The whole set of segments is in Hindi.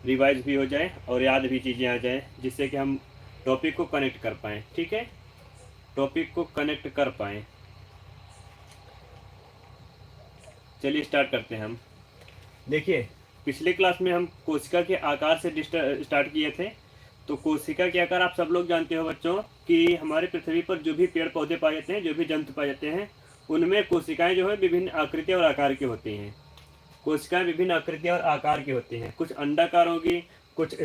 रिवाइज भी हो जाए और याद भी चीज़ें आ जाए, जिससे कि हम टॉपिक को कनेक्ट कर पाएँ। ठीक है, टॉपिक को कनेक्ट कर पाएँ। चलिए स्टार्ट करते हैं हम। देखिए, पिछले क्लास में हम कोशिका के आकार से स्टार्ट किए थे। तो कोशिका के आकार आप सब लोग जानते हो बच्चों कि हमारे पृथ्वी पर जो भी पेड़ पौधे पाए जाते हैं, जो भी जंतु पाए जाते हैं, उनमें कोशिकाएं जो है विभिन्न आकृति और आकार की होती हैं। कोशिकाएं विभिन्न आकृति और आकार की होती हैं। कुछ अंडाकार होगी, कुछ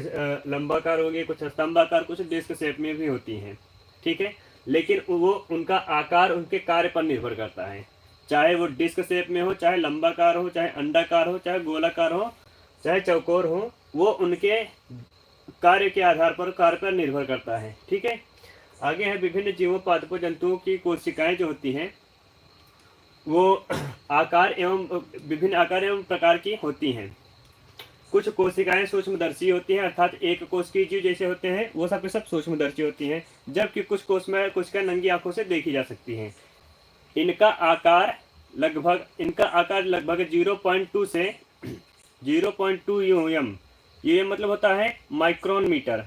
लंबाकार होगी, कुछ स्तंभाकार, कुछ डिस्क शेप में भी होती हैं। ठीक है, लेकिन वो उनका आकार उनके कार्य पर निर्भर करता है। चाहे वो डिस्क शेप में हो, चाहे लंबाकार हो, चाहे अंडाकार हो, चाहे गोलाकार हो, चाहे चौकोर हो, वो उनके कार्य के आधार पर कार्य पर निर्भर करता है। ठीक है, आगे है विभिन्न जीवों पादपों जंतुओं की कोशिकाएं जो होती हैं वो आकार एवं विभिन्न आकार एवं प्रकार की होती हैं। कुछ कोशिकाएं सूक्ष्मदर्शी होती हैं, अर्थात एक कोशिकीय जीव जैसे होते हैं वो सब के सब सूक्ष्मदर्शी होती हैं, जबकि कुछ कोशिकाएं नंगी आंखों से देखी जा सकती हैं। इनका आकार लगभग 0.2 से 0.2 यूएम, यूएम मतलब होता है माइक्रोन मीटर,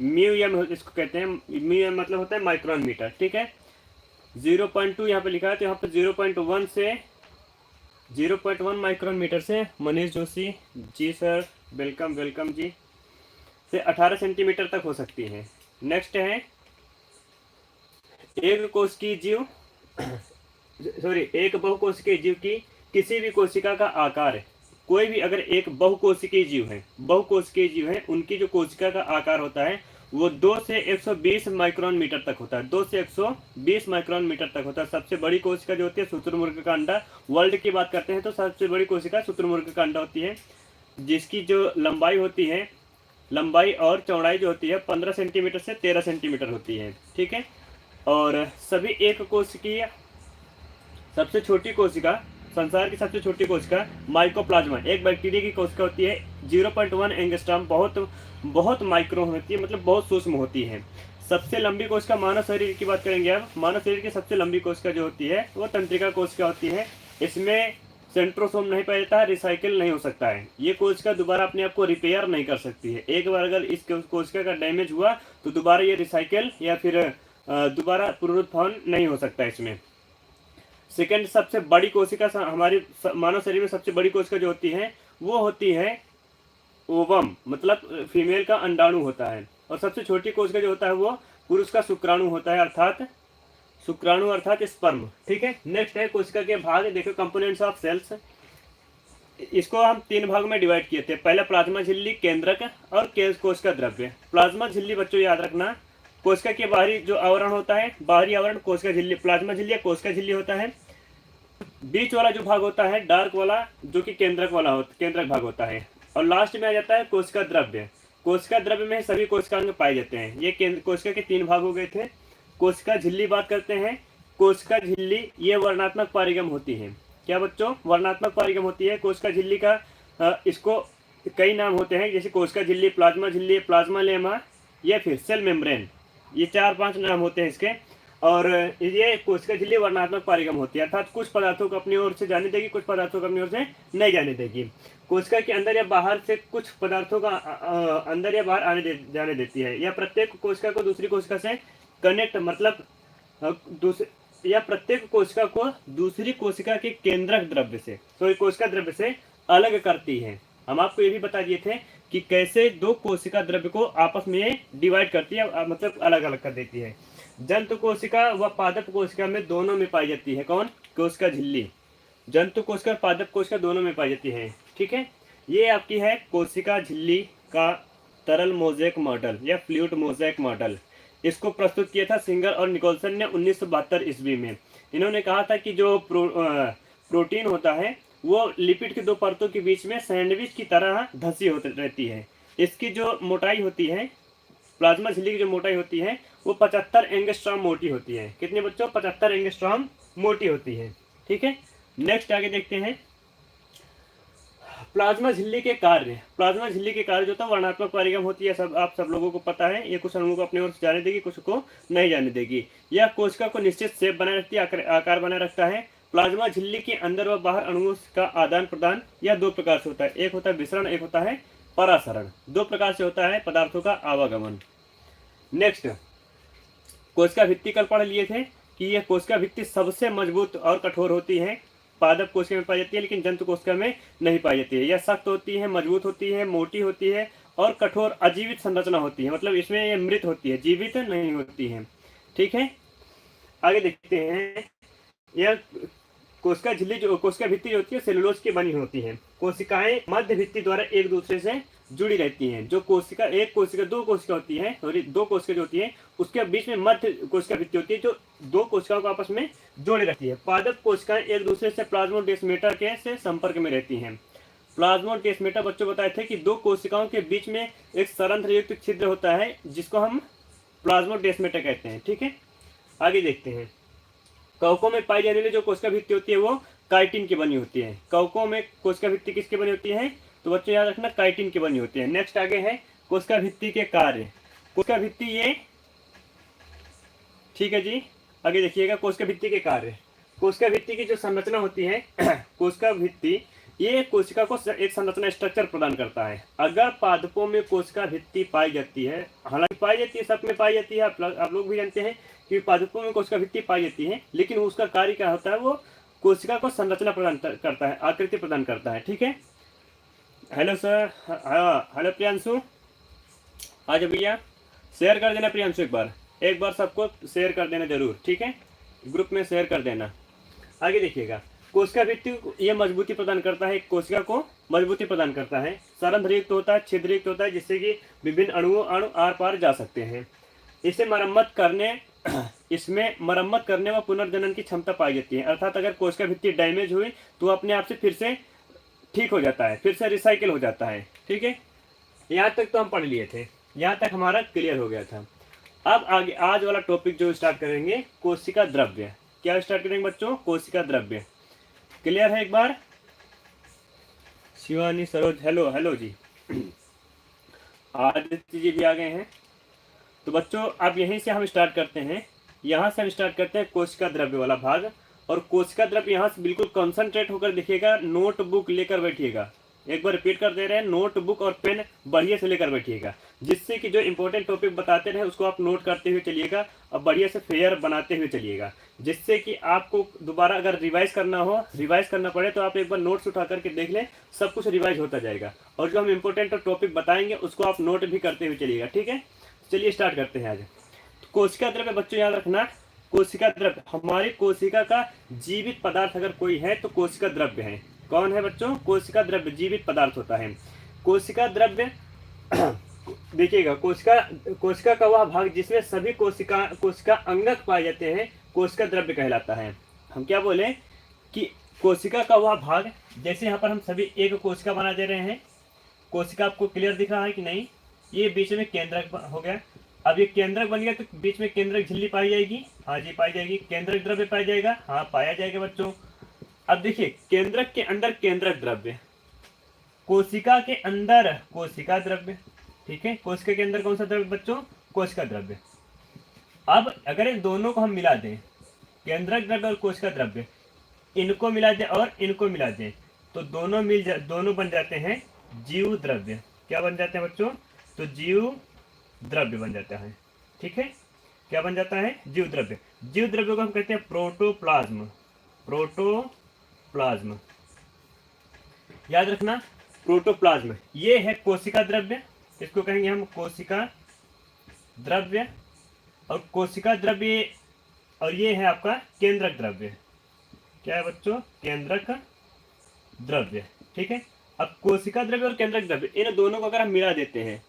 म्यूएम इसको कहते हैं, म्यूएम मतलब होता है माइक्रोन मीटर। ठीक है, 0.2 यहाँ पे लिखा है, तो यहाँ पे 0.1 से 0.1 माइक्रोन मीटर से Manish Joshi ji sir, welcome welcome जी, से 18 सेंटीमीटर तक हो सकती है। नेक्स्ट है एक कोशिकीय जीव एक बहुकोशिकीय जीव की किसी भी कोशिका का आकार, कोई भी अगर एक बहुकोशिकीय जीव है उनकी जो कोशिका का आकार होता है वो 2 से 120 माइक्रोन मीटर तक होता है। 2 से 120 माइक्रोन मीटर तक होता है। सबसे बड़ी कोशिका जो होती है शुतुरमुर्ग का अंडा, वर्ल्ड की बात करते हैं तो सबसे बड़ी कोशिका शुतुरमुर्ग का अंडा होती है, जिसकी जो लंबाई होती है, लंबाई और चौड़ाई जो होती है 15 सेंटीमीटर से 13 सेंटीमीटर होती है। ठीक है, और सभी एक कोशिकीय सबसे छोटी कोशिका, संसार की सबसे छोटी कोशिका माइकोप्लाज्मा, एक बैक्टीरिया की कोशिका होती है। 0.1 एंगस्ट्रॉम, बहुत माइक्रो होती है, मतलब बहुत सूक्ष्म होती है। सबसे लंबी कोशिका मानव शरीर की बात करेंगे अब। मानव शरीर की सबसे लंबी कोशिका जो होती है वो तंत्रिका कोशिका होती है। इसमें सेंट्रोसोम नहीं पाया जाता है, रिसाइकिल नहीं हो सकता है। ये कोशिका दोबारा अपने आप को रिपेयर नहीं कर सकती है। एक बार अगर इस कोशिका का डैमेज हुआ तो दोबारा ये रिसाइकिल या फिर दोबारा पुनरुत्थान नहीं हो सकता इसमें। सेकेंड सबसे बड़ी कोशिका हमारी मानव शरीर में सबसे बड़ी कोशिका जो होती है वो होती है ओवम, मतलब फीमेल का अंडाणु होता है। और सबसे छोटी कोशिका जो होता है वो पुरुष का शुक्राणु होता है, अर्थात स्पर्म। ठीक है, नेक्स्ट है कोशिका के भाग। देखो कंपोनेंट्स ऑफ सेल्स, इसको हम 3 भाग में डिवाइड किए थे। पहला प्लाज्मा झिल्ली, केंद्रक और कोशिका द्रव्य। प्लाज्मा झिल्ली बच्चों याद रखना, कोशिका के बाहरी जो आवरण होता है, बाहरी आवरण कोशिका झिल्ली, प्लाज्मा झिल्ली या कोशिका झिल्ली होता है। बीच वाला जो भाग होता है डार्क वाला, जो कि केंद्रक भाग होता है। और लास्ट में आ जाता है कोशिका द्रव्य। कोशिका द्रव्य में सभी कोशिकांग पाए जाते हैं। ये कोशिका के 3 भाग हो गए थे। कोशिका झिल्ली बात करते हैं। कोशिका झिल्ली ये वर्णात्मक पारिगम होती है। क्या बच्चों? वर्णात्मक पारिगम होती है कोशिका झिल्ली का। इसको कई नाम होते हैं, जैसे कोशिका झिल्ली, प्लाज्मा लेमा या फिर सेल मेम्ब्रेन, ये 4-5 नाम होते हैं इसके। और ये कोशिका झिल्ली वर्णात्मक पारिगम होती है, अर्थात कुछ पदार्थों को अपनी ओर से जाने देगी, कुछ पदार्थों को अपनी ओर से नहीं जाने देगी। कोशिका के अंदर या बाहर से कुछ पदार्थों का अंदर या बाहर जाने देती है, या प्रत्येक कोशिका को दूसरी कोशिका से कनेक्ट, मतलब या प्रत्येक कोशिका को दूसरी कोशिका के केंद्रक द्रव्य से, तो कोशिका द्रव्य से अलग करती है। हम आपको ये भी बता दिए थे कि कैसे 2 कोशिका द्रव्य को आपस में डिवाइड करती है, मतलब अलग अलग कर देती है। जंतु कोशिका व पादप कोशिका में दोनों में पाई जाती है। कौन? कोशिका झिल्ली। जंतु कोशिका और पादप कोशिका दोनों में पाई जाती है। ठीक है, ये आपकी है कोशिका झिल्ली का तरल मोज़ेक मॉडल या फ्लूइड मोज़ेक मॉडल। इसको प्रस्तुत किया था सिंगर और निकोलसन ने 1972 ईस्वी में। इन्होंने कहा था कि जो प्रोटीन होता है वो लिपिड की 2 परतों के बीच में सैंडविच की तरह धसी होती रहती है। इसकी जो मोटाई होती है, प्लाज्मा झिल्ली की जो मोटाई होती है वो 75 एंगस्ट्रॉम मोटी होती है। कितने बच्चों? 75 एंगस्ट्रॉम मोटी होती है। ठीक है, नेक्स्ट आगे देखते हैं प्लाज्मा झिल्ली के कार्य। प्लाज्मा झिल्ली के कार्य जो था वर्णात्मक पारिगम होती है, आप सब लोगों को पता है। ये कुछ अणुओं को अपनी ओर से जाने देगी, कुछ को नहीं जाने देगी। यह कोशिका को निश्चित शेप बनाए रखती है, आकार बनाए रखता है। प्लाज्मा झिल्ली के अंदर व बाहर अणुओं का आदान प्रदान यह 2 प्रकार से होता है। एक होता है विसरण, एक होता है परासरण। दो प्रकार से होता है पदार्थों का आवागमन। नेक्स्ट, कोशिका भित्ति कल पढ़ लिए थे कि यह कोशिका भित्ति सबसे मजबूत और कठोर होती है, पादप कोशिका में पाई जाती है, लेकिन जंतु कोशिका में नहीं पाई जाती है। यह सख्त होती है, मजबूत होती है, मोटी होती है और कठोर अजीवित संरचना होती है, मतलब इसमें यह मृत होती है, जीवित नहीं होती है। ठीक है, आगे देखते हैं। यह कोशिका झिल्ली जो कोशिका भित्ति होती है सेलुलोज की बनी होती है। कोशिकाएं मध्य भित्ति द्वारा एक दूसरे से जुड़ी रहती हैं। जो कोशिका एक कोशिका दो कोशिका होती है, सॉरी दो कोशिका जो होती है उसके बीच में मध्य कोशिका भित्ति होती है जो दो कोशिकाओं को आपस में जोड़े रखती है। पादप कोशिकाएं एक दूसरे से प्लाज्मोडेस्माटा के से संपर्क में रहती हैं। प्लाज्मोडेस्माटा बच्चों बताए थे कि दो कोशिकाओं के बीच में एक सरंध्रयुक्त छिद्र होता है जिसको हम प्लाज्मोडेस्माटा कहते हैं। ठीक है, आगे देखते हैं। कवकों में पाई जाने वाली जो कोशिका भित्ति होती है वो काइटिन की बनी होती है। कवकों में कोशिका भित्ति किसकी बनी होती है? तो बच्चों याद रखना काइटिन की बनी होती है। नेक्स्ट आगे है कोशिका भित्ति के कार्य। कोशिका भित्ति ये, ठीक है जी, आगे देखिएगा कोशिका भित्ति के कार्य। कोशिका भित्ति की जो संरचना होती है कोशिका भित्ति ये कोशिका को एक संरचना स्ट्रक्चर प्रदान करता है। अगर पादपों में कोशिका भित्ति पाई जाती है, हालांकि पाई जाती है, सब में पाई जाती है, आप लोग भी जानते हैं कि पादपों में कोशिका भित्ति पाई जाती है, लेकिन उसका कार्य क्या होता है? वो कोशिका को संरचना प्रदान करता है, आकृति प्रदान करता है। ठीक है, हेलो सर, हाँ हेलो प्रियांशु, आज भैया शेयर कर देना प्रियांशु, एक बार सबको शेयर कर देना जरूर। ठीक है, ग्रुप में शेयर कर देना। आगे देखिएगा, कोशिका भित्ति ये मजबूती प्रदान करता है, कोशिका को मजबूती प्रदान करता है। सरंध्रयुक्त होता है, छिद्रयुक्त होता है, जिससे कि विभिन्न अणु आर पार जा सकते हैं। इसमें मरम्मत करने व पुनर्जनन की क्षमता पाई जाती है। अर्थात अगर कोशिका भित्ति डैमेज हुई तो अपने आप से फिर से ठीक हो जाता है, फिर से रिसाइकिल हो जाता है। ठीक है, यहाँ तक तो हम पढ़ लिए थे, यहाँ तक हमारा क्लियर हो गया था। अब आगे आज वाला टॉपिक जो स्टार्ट करेंगे, कोशिका द्रव्य। क्या स्टार्ट करेंगे बच्चों? कोशिका द्रव्य। क्लियर है? एक बार शिवानी, सरोज, हेलो हेलो जी, आदित्य जी भी आ गए हैं। तो बच्चों अब यहीं से हम स्टार्ट करते हैं, यहाँ से हम स्टार्ट करते हैं कोशिका द्रव्य वाला भाग। और कोशिका द्रव्य यहाँ से बिल्कुल कंसंट्रेट होकर देखिएगा, नोटबुक लेकर बैठिएगा। एक बार रिपीट कर दे रहे हैं, नोटबुक और पेन बढ़िया से लेकर बैठिएगा, जिससे कि जो इंपॉर्टेंट टॉपिक बताते रहे उसको आप नोट करते हुए चलिएगा और बढ़िया से फेयर बनाते हुए चलिएगा, जिससे कि आपको दोबारा अगर रिवाइज करना पड़े तो आप एक बार नोट्स उठा करके देख लें, सब कुछ रिवाइज होता जाएगा। और जो हम इंपॉर्टेंट टॉपिक बताएंगे उसको आप नोट भी करते हुए चलिएगा। ठीक है, चलिए स्टार्ट करते हैं आज। कोशिका द्रव्य बच्चों याद रखना, कोशिका द्रव्य हमारी कोशिका का जीवित पदार्थ अगर कोई है तो कोशिका द्रव्य है। कौन है बच्चों? कोशिका द्रव्य जीवित पदार्थ होता है। कोशिका द्रव्य देखिएगा, कोशिका का वह भाग जिसमें सभी कोशिका अंगक पाए जाते हैं कोशिका द्रव्य कहलाता है। हम क्या बोले कि कोशिका का वह भाग, जैसे यहाँ पर हम सभी एक कोशिका बना दे रहे हैं। कोशिका आपको क्लियर दिख रहा है कि नहीं? ये बीच में केंद्रक हो गया। अब ये केंद्रक बन गया तो बीच में केंद्रक झिल्ली पाई जाएगी। हाँ जी पाई जाएगी। केंद्रक द्रव्य पाया जाएगा। हाँ पाया जाएगा बच्चों। अब देखिए, केंद्रक के अंदर केंद्रक द्रव्य, कोशिका के अंदर कोशिका द्रव्य। ठीक है, कोशिका के अंदर कौन सा द्रव्य बच्चों? कोशिका द्रव्य। अब अगर इन दोनों को हम मिला दें, केंद्रक द्रव्य और कोशिका द्रव्य, इनको मिला दें और इनको मिला दें तो दोनों बन जाते हैं जीव द्रव्य। क्या बन जाते हैं बच्चों? तो जीव द्रव्य बन जाता है। ठीक है, क्या बन जाता है? जीव द्रव्य। जीव द्रव्य को हम कहते हैं प्रोटोप्लाज्म। प्रोटोप्लाज्म याद रखना, प्रोटोप्लाज्म ये है कोशिका द्रव्य, इसको कहेंगे हम कोशिका द्रव्य। और कोशिका द्रव्य, और ये है आपका केंद्रक द्रव्य। क्या है बच्चों? केंद्रक द्रव्य। ठीक है, अब कोशिका द्रव्य और केंद्रक द्रव्य इन दोनों को अगर हम मिला देते हैं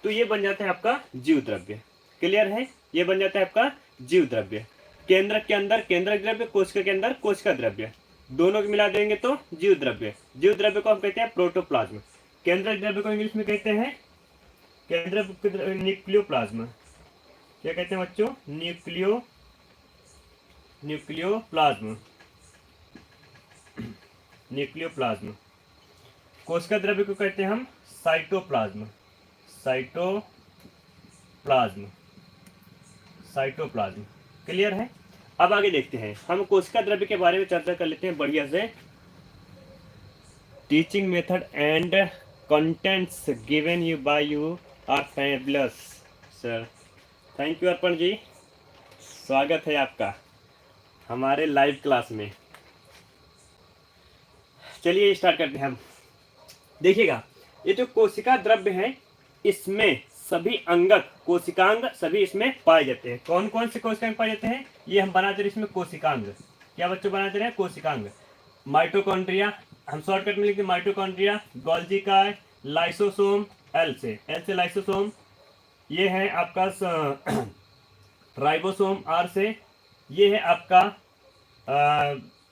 तो ये बन जाता है आपका जीव द्रव्य। क्लियर है? ये बन जाता है आपका जीव द्रव्य। केंद्रक के अंदर केंद्रक द्रव्य, कोशिका के अंदर कोशिका द्रव्य, दोनों को मिला देंगे तो जीव द्रव्य। जीव द्रव्य को हम कहते हैं प्रोटोप्लाज्म। केंद्रक द्रव्य को इंग्लिश में कहते हैं न्यूक्लियोप्लाज्म। क्या कहते हैं बच्चों? न्यूक्लियोप्लाज्म। न्यूक्लियोप्लाज्म। कोशिका द्रव्य को कहते हैं हम साइटोप्लाज्म। साइटोप्लाज्म। क्लियर है? अब आगे देखते हैं, हम कोशिका द्रव्य के बारे में चर्चा कर लेते हैं बढ़िया से। Teaching method and contents given you by you are fabulous sir. Thank you Arpan ji, स्वागत है आपका हमारे लाइव क्लास में। चलिए स्टार्ट करते हैं हम। देखिएगा, ये जो कोशिका द्रव्य है इसमें सभी अंगक कोशिकांग सभी इसमें पाए जाते हैं। कौन कौन से कोशिकांग पाए जाते हैं, ये हम बनाते रहे इसमें कोशिकांग। क्या बच्चों बनाते रहे, कोशिकांग। माइटोकॉन्ड्रिया, हम शॉर्टकट में लिखते हैं माइटोकॉन्ड्रिया, गोल्जी काय, लाइसोसोम, एल से लाइसोसोम, ये है आपका राइबोसोम, आर से ये है आपका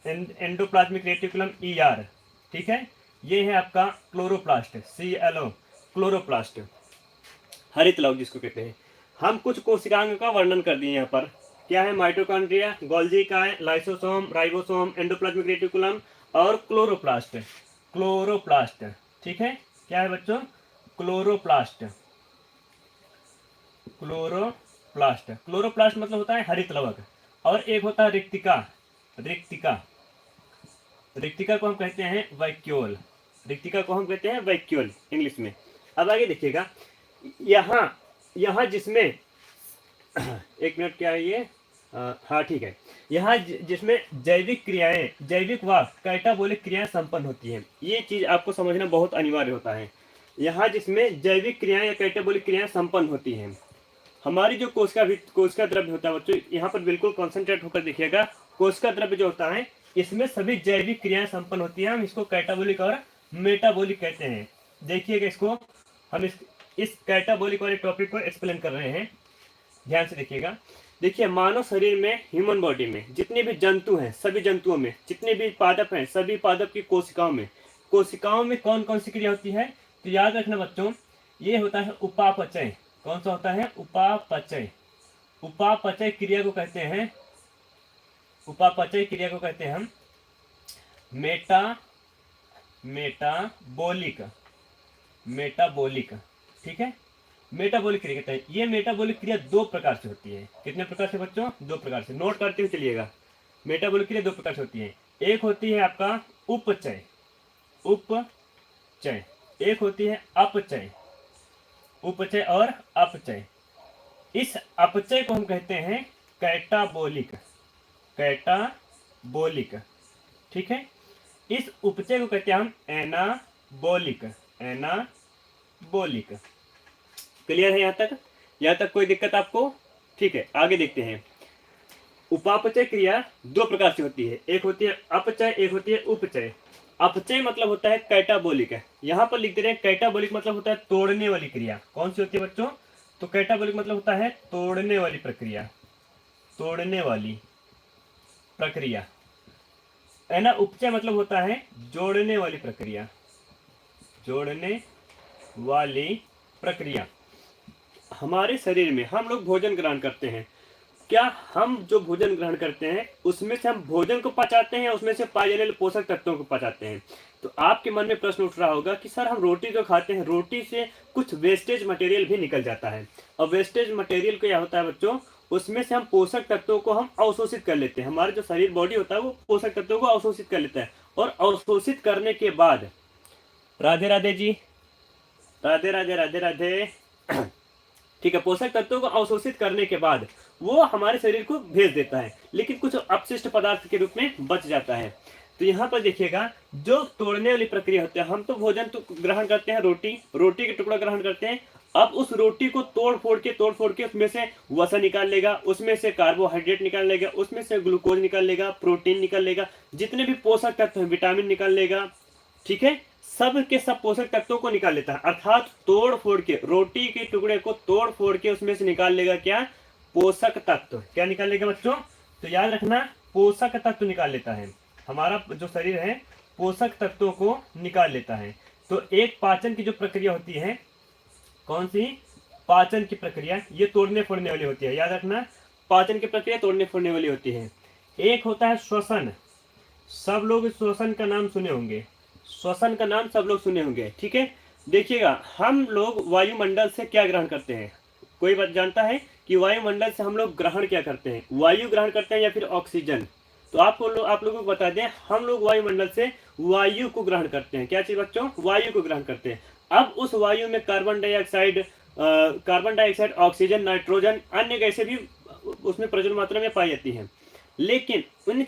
एंडोप्लाज्मिक रेटिकुलम, ई आर, ठीक है। ये है आपका क्लोरोप्लास्ट, CLO, क्लोरोप्लास्ट, हरित लवक जिसको कहते हैं। हम कुछ कोशिकांग का वर्णन कर दिए यहाँ पर। क्या है, माइटोकॉन्ड्रिया, गोल्जी काय, लाइसोसोम, राइबोसोम, एंडोप्लाज्मिक रेटिकुलम और क्लोरोप्लास्ट। क्लोरोप्लास्ट, ठीक है। क्या है बच्चों, क्लोरोप्लास्ट। क्लोरोप्लास्ट, क्लोरोप्लास्ट मतलब होता है हरित लवक। और एक होता है रिक्तिका। रिक्तिका को हम कहते हैं वैक्यूल। रिक्तिका को हम कहते हैं वैक्यूल इंग्लिश में। अब आगे देखिएगा, यहाँ जिसमें एक मिनट, क्या है ये, हाँ ठीक है, यहाँ जिसमें जैविक क्रियाएं, जैविक व कैटाबोलिक क्रियाएं संपन्न होती हैं, ये चीज आपको समझना बहुत अनिवार्य होता है। यहाँ जिसमें जैविक क्रियाएं या कैटाबोलिक क्रियाएं संपन्न होती हैं, हमारी जो कोशिका द्रव्य होता है बच्चों, यहाँ पर बिल्कुल कॉन्सेंट्रेट होकर देखिएगा। कोशिका द्रव्य जो होता है इसमें सभी जैविक क्रियाएं संपन्न होती हैं। हम इसको कैटाबोलिक और मेटाबोलिक कहते हैं। देखिएगा, इसको हम इस कैटाबोलिक वाले टॉपिक को एक्सप्लेन कर रहे हैं, ध्यान से देखिएगा। देखिए, मानव शरीर में, ह्यूमन बॉडी में जितने भी जंतु हैं, सभी जंतुओं में जितने भी पादप हैं, सभी पादप की कोशिकाओं में कौन कौन सी क्रिया होती है, तो याद रखना बच्चों, ये होता है उपापचय। कौन सा होता है, उपापचय। उपापचय क्रिया को कहते हैं, उपापचय क्रिया को कहते हैं हम मेटाबोलिक, ठीक है। मेटाबॉलिक क्रिया कहते हैं। ये मेटाबॉलिक क्रिया दो प्रकार से होती है। कितने प्रकार से बच्चों, दो प्रकार से। नोट करते हुए चलिएगा, मेटाबॉलिक क्रिया दो प्रकार से होती है। एक होती है आपका उपचय, एक होती है अपचय, उपचय और अपचय। इस अपचय को हम कहते हैं कैटाबोलिक, ठीक है। इस उपचय को कहते हैं हम एनाबोलिक। क्लियर है यहाँ तक कोई दिक्कत आपको, ठीक है। आगे देखते हैं। उपापचय क्रिया दो प्रकार से होती है, एक होती है अपचय, एक होती है उपचय। अपचय मतलब होता है कैटाबोलिक है, यहाँ पर लिखते रहे। कैटाबोलिक मतलब होता है तोड़ने वाली क्रिया। कौन सी होती है बच्चों, तो कैटाबोलिक मतलब होता है तोड़ने वाली प्रक्रिया, है ना। उपचय मतलब होता है जोड़ने वाली प्रक्रिया। हमारे शरीर में हम लोग भोजन ग्रहण करते हैं। क्या हम जो भोजन ग्रहण करते हैं उसमें से हम भोजन को पचाते हैं या उसमें से पाए जाने वाले पोषक तत्वों को पचाते हैं? तो आपके मन में प्रश्न उठ रहा होगा कि सर, हम रोटी तो खाते हैं, रोटी से कुछ वेस्टेज मटेरियल भी निकल जाता है। और वेस्टेज मटेरियल क्या होता है बच्चों, उसमें से हम पोषक तत्वों को हम अवशोषित कर लेते हैं। हमारा जो शरीर बॉडी होता है वो पोषक तत्वों को अवशोषित कर लेता है। और अवशोषित करने के बाद, राधे राधे जी, राधे, ठीक है, पोषक तत्वों को अवशोषित करने के बाद वो हमारे शरीर को भेज देता है, लेकिन कुछ अपशिष्ट पदार्थ के रूप में बच जाता है। तो यहाँ पर देखिएगा, जो तोड़ने वाली प्रक्रिया होती है, हम तो भोजन तो ग्रहण करते हैं, रोटी के टुकड़ा ग्रहण करते हैं। अब उस रोटी को तोड़ फोड़ के उसमें से वसा निकाल लेगा, उसमें से कार्बोहाइड्रेट निकाल लेगा, उसमें से ग्लूकोज निकाल लेगा, प्रोटीन निकाल लेगा, जितने भी पोषक तत्व हैं, विटामिन निकाल लेगा, ठीक है। सब के सब पोषक तत्वों को निकाल लेता है। अर्थात तोड़ फोड़ के, रोटी के टुकड़े को तोड़ फोड़ के उसमें से निकाल लेगा क्या, पोषक तत्व। क्या निकाल लेगा बच्चों, तो याद रखना, पोषक तत्व निकाल लेता है। हमारा जो शरीर है पोषक तत्वों को निकाल लेता है। तो एक पाचन की जो प्रक्रिया होती है, कौन सी, पाचन की प्रक्रिया, ये तोड़ने फोड़ने वाली होती है। याद रखना, पाचन की प्रक्रिया तोड़ने फोड़ने वाली होती है। एक होता है श्वसन। सब लोग श्वसन का नाम सुने होंगे, ठीक है। देखिएगा, हम लोग वायुमंडल से क्या ग्रहण करते हैं? कोई बात जानता है कि वायुमंडल से हम लोग ग्रहण क्या करते हैं? वायु ग्रहण करते हैं या फिर ऑक्सीजन? तो आप लोगों को बता दें, हम लोग वायुमंडल से वायु को ग्रहण करते हैं। क्या चीज बच्चों, वायु को ग्रहण करते हैं। अब उस वायु में कार्बन डाइऑक्साइड, ऑक्सीजन, नाइट्रोजन, अन्य गैसें भी उसमें प्रचुर मात्रा में पाई जाती हैं। लेकिन इन